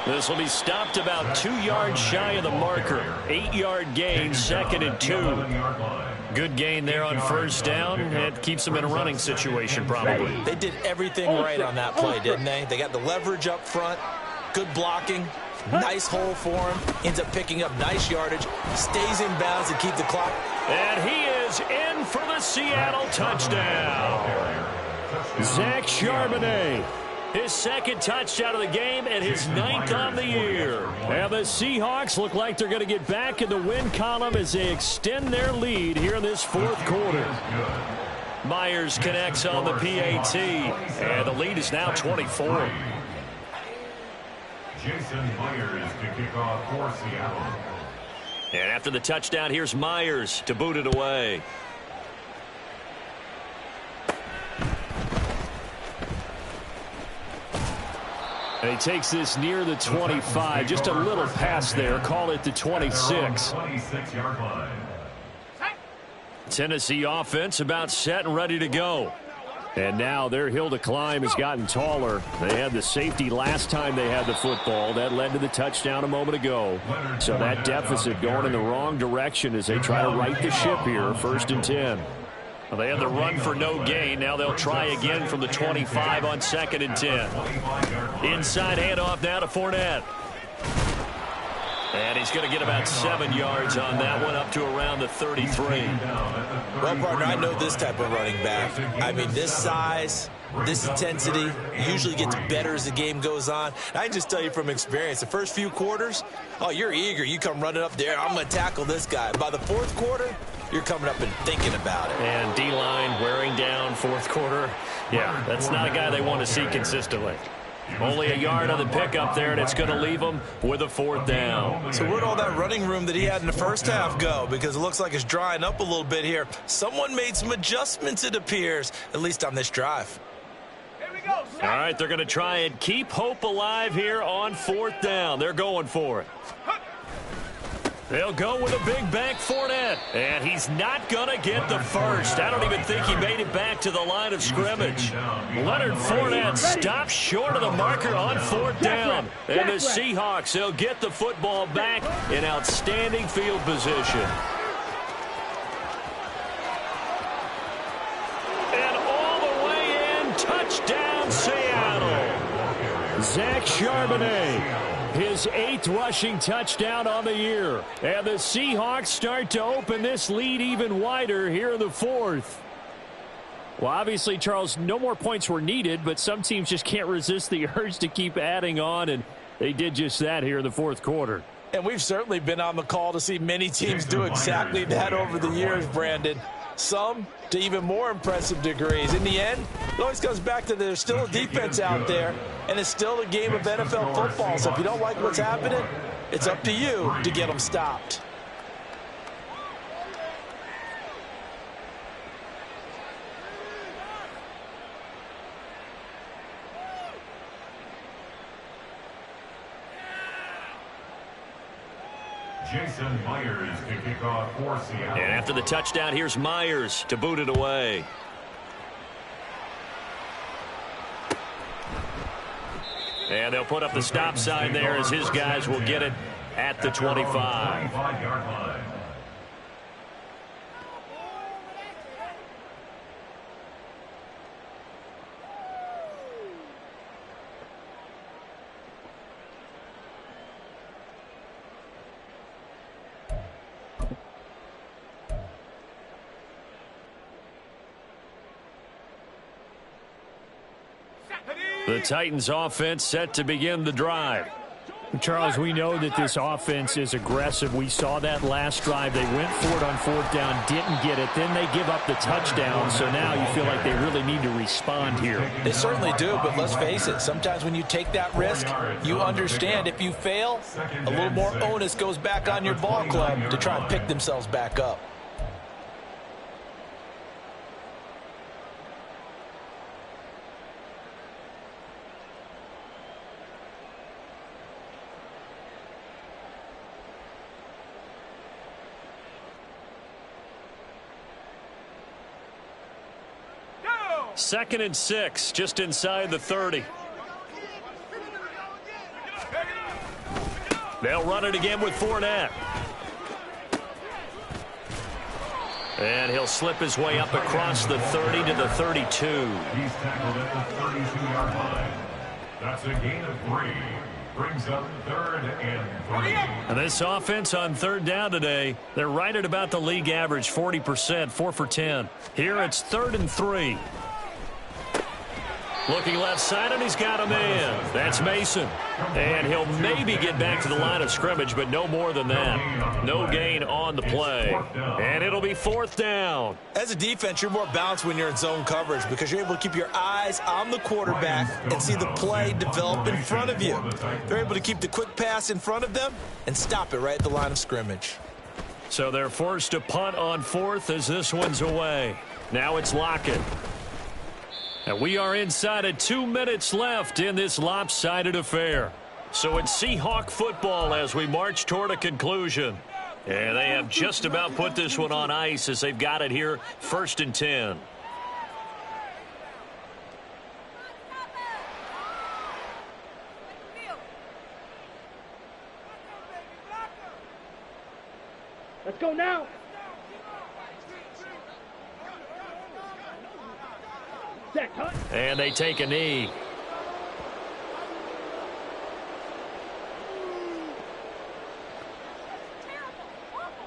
This will be stopped about 2 yards shy of the marker. 8-yard gain, 2nd and 2. Good gain there on 1st down. It keeps them in a running situation probably. They did everything right on that play, didn't they? They got the leverage up front, good blocking, nice hole for him, ends up picking up nice yardage, stays in bounds to keep the clock. And he is in for the Seattle touchdown. Zach Charbonnet. His 2nd touchdown of the game and his 9th on the year. And the Seahawks look like they're going to get back in the win column as they extend their lead here in this 4th quarter. Myers connects on the PAT, and the lead is now 24. Jason Myers to kick off for Seattle. And after the touchdown, here's Myers to boot it away. And he takes this near the 25. Just a little pass there. Call it the 26. Tennessee offense about set and ready to go. And now their hill to climb has gotten taller. They had the safety last time they had the football. That led to the touchdown a moment ago. So that deficit going in the wrong direction as they try to right the ship here. 1st and 10. Well, they had the run for no gain. Now they'll try again from the 25 on 2nd and 10. Inside handoff now to Fournette. And he's going to get about 7 yards on that one, up to around the 33. Well, partner, I know this type of running back. I mean, this size, this intensity usually gets better as the game goes on. I can just tell you from experience, the first few quarters, oh, you're eager. You come running up there, I'm going to tackle this guy. By the 4th quarter, you're coming up and thinking about it. And D-line wearing down 4th quarter. Yeah, that's not a guy they want to see consistently. Only a yard on the pickup there, and it's going to leave him with a 4th down. So where'd all that running room that he had in the 1st half go? Because it looks like it's drying up a little bit here. Someone made some adjustments, it appears, at least on this drive. All right, they're going to try and keep hope alive here on 4th down. They're going for it. They'll go with a big bank Fournette, and he's not going to get the first. I don't even think he made it back to the line of scrimmage. Leonard Fournette stops short of the marker on 4th down. And the Seahawks, they'll get the football back in outstanding field position. And all the way in, touchdown Seattle. Zach Charbonnet. His 8th rushing touchdown on the year. And the Seahawks start to open this lead even wider here in the 4th. Well, obviously, Charles, no more points were needed, but some teams just can't resist the urge to keep adding on, and they did just that here in the 4th quarter. And we've certainly been on the call to see many teams do exactly that over the years, Brandon. Some to even more impressive degrees. In the end, it always comes back to there's still a defense out there, and it's still a game of NFL football. So if you don't like what's happening, it's up to you to get them stopped. Jason Myers to kick off for Seattle. And after the touchdown, here's Myers to boot it away. And they'll put up the stop sign there as his guys will get it at the 25. 25-yard line. The Titans offense set to begin the drive. Charles, we know that this offense is aggressive. We saw that last drive. They went for it on fourth down, didn't get it. Then they give up the touchdown. So now you feel like they really need to respond here. They certainly do, but let's face it. Sometimes when you take that risk, you understand if you fail, a little more onus goes back on your ball club to try and pick themselves back up. Second and 6, just inside the 30. They'll run it again with Fournette. And he'll slip his way up across the 30 to the 32. He's tackled at the 32-yard line. That's a gain of 3. Brings up 3rd and 3. And this offense on third down today, they're right at about the league average, 40%, 4 for 10. Here it's 3rd and 3. Looking left side, and he's got a man. That's Mason. And he'll maybe get back to the line of scrimmage, but no more than that. No gain on the play. And it'll be 4th down. As a defense, you're more balanced when you're in zone coverage because you're able to keep your eyes on the quarterback and see the play develop in front of you. They're able to keep the quick pass in front of them and stop it right at the line of scrimmage. So they're forced to punt on 4th as this one's away. Now it's Lockett. And we are inside of 2 minutes left in this lopsided affair. So it's Seahawk football as we march toward a conclusion. And they have just about put this one on ice as they've got it here, 1st and 10. Let's go now. And they take a knee.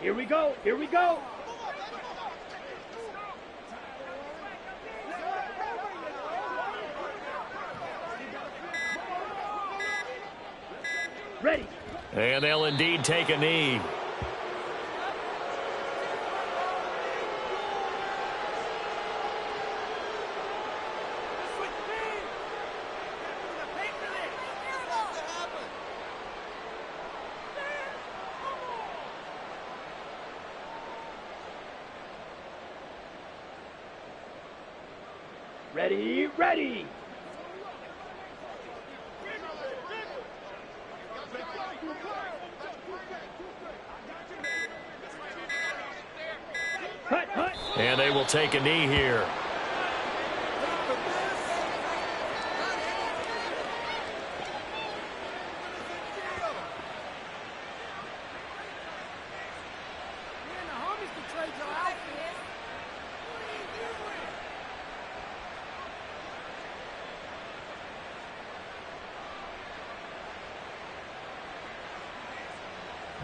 Here we go. Here we go. Ready. And they'll indeed take a knee. Ready, ready. Hut, hut. And they will take a knee here.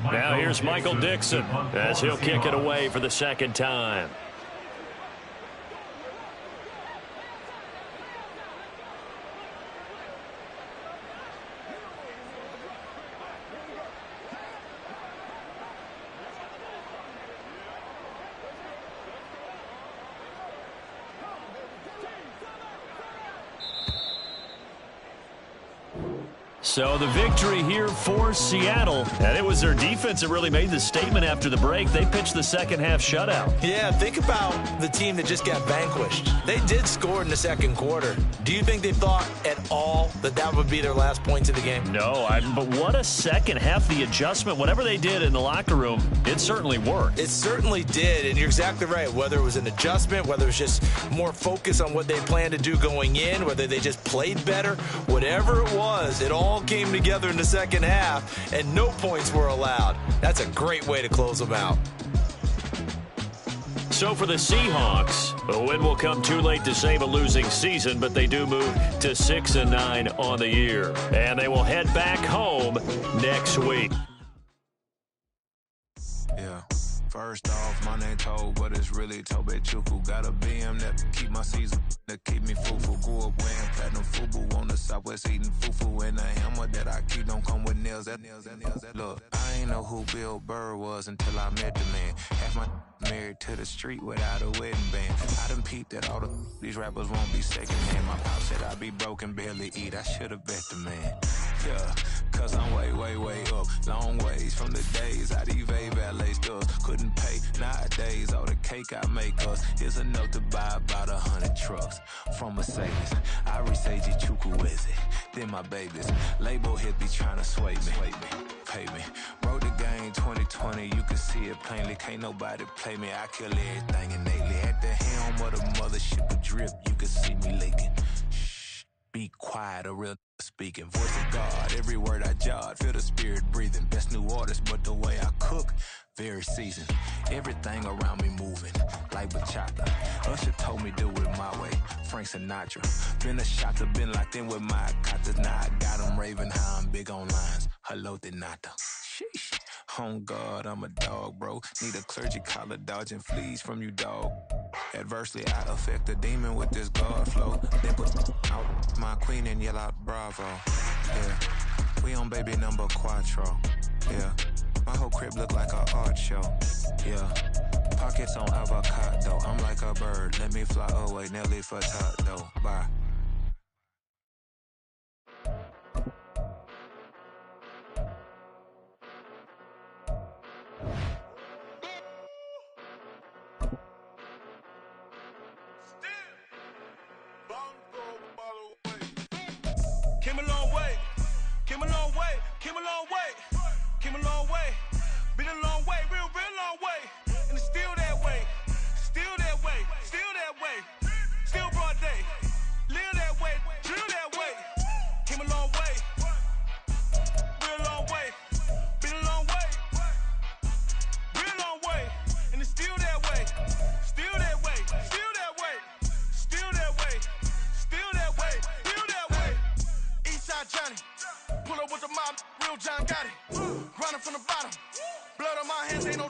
Now here's Michael Dixon as he'll kick it away for the second time. So the victory here for Seattle, and it was their defense that really made the statement after the break. They pitched the second half shutout. Yeah, think about the team that just got vanquished. They did score in the second quarter. Do you think they thought at all that that would be their last points of the game? No, but what a second half. The adjustment, whatever they did in the locker room, it certainly worked. It certainly did, and you're exactly right. Whether it was an adjustment, whether it was just more focus on what they planned to do going in, whether they just played better, whatever it was, it all came together in the second half, and no points were allowed. That's a great way to close them out. So for the Seahawks, a win will come too late to save a losing season, but they do move to 6-9 on the year. And they will head back home next week. Yeah. First off, my name Toad, but it's really M248n5dswq. Got a BM that keep my season, that keep me fufu. Grew up wearing platinum FUBU on the Southwest eating fufu. And the hammer that I keep don't come with nails. Look, I ain't know who Bill Burr was until I met the man. Half my married to the street without a wedding band. I done peeped that all these rappers won't be second hand. My pop said I'd be broken, barely eat. I should've bet the man. Yeah, cause I'm way, way, way up. Long ways from the days I eBay valet stores. Couldn't pay nowadays. All the cake I make us is enough to buy about 100 trucks. From Mercedes, I resage Chukwueze. Then my babies, label hit be trying to sway me. Pay me. Wrote the game 2020, you can see it plainly. Can't nobody play me. I kill everything innately. At the helm of the mothership of drip, you can see me leaking. Shh, be quiet, a real speaking. Voice of God, every word I jot. Feel the spirit breathing. Best new artist, but the way I cook, very seasoned. Everything around me moving, like bachata. Usher told me do it my way. Frank Sinatra. Been a shotter, been locked in with my katas. Now I got them raving how I'm big on lines. Hello, de nata. Sheesh. On God, I'm a dog, bro. Need a clergy collar, dodging fleas from you, dog. Adversely, I affect the demon with this God flow. Then put out my queen and yell out bravo. Yeah, we on baby number quattro. Yeah, my whole crib look like a art show. Yeah, pockets on avocado. I'm like a bird, let me fly away. Nelly Furtado, bye. Came a long way, came a long way, came a long way, came a long way, been a long way, real long way, and it's still that way, still that way, still that way, still broad day, live that way, drill that way, came a long way, real long way, been a long way, real long way, and it's still that way, still that way, still that way, still that way, still that way, still that way. Eastside Johnny, pull up with the mob, real John Gotti. Grinding from the bottom, blood on my hands, ain't no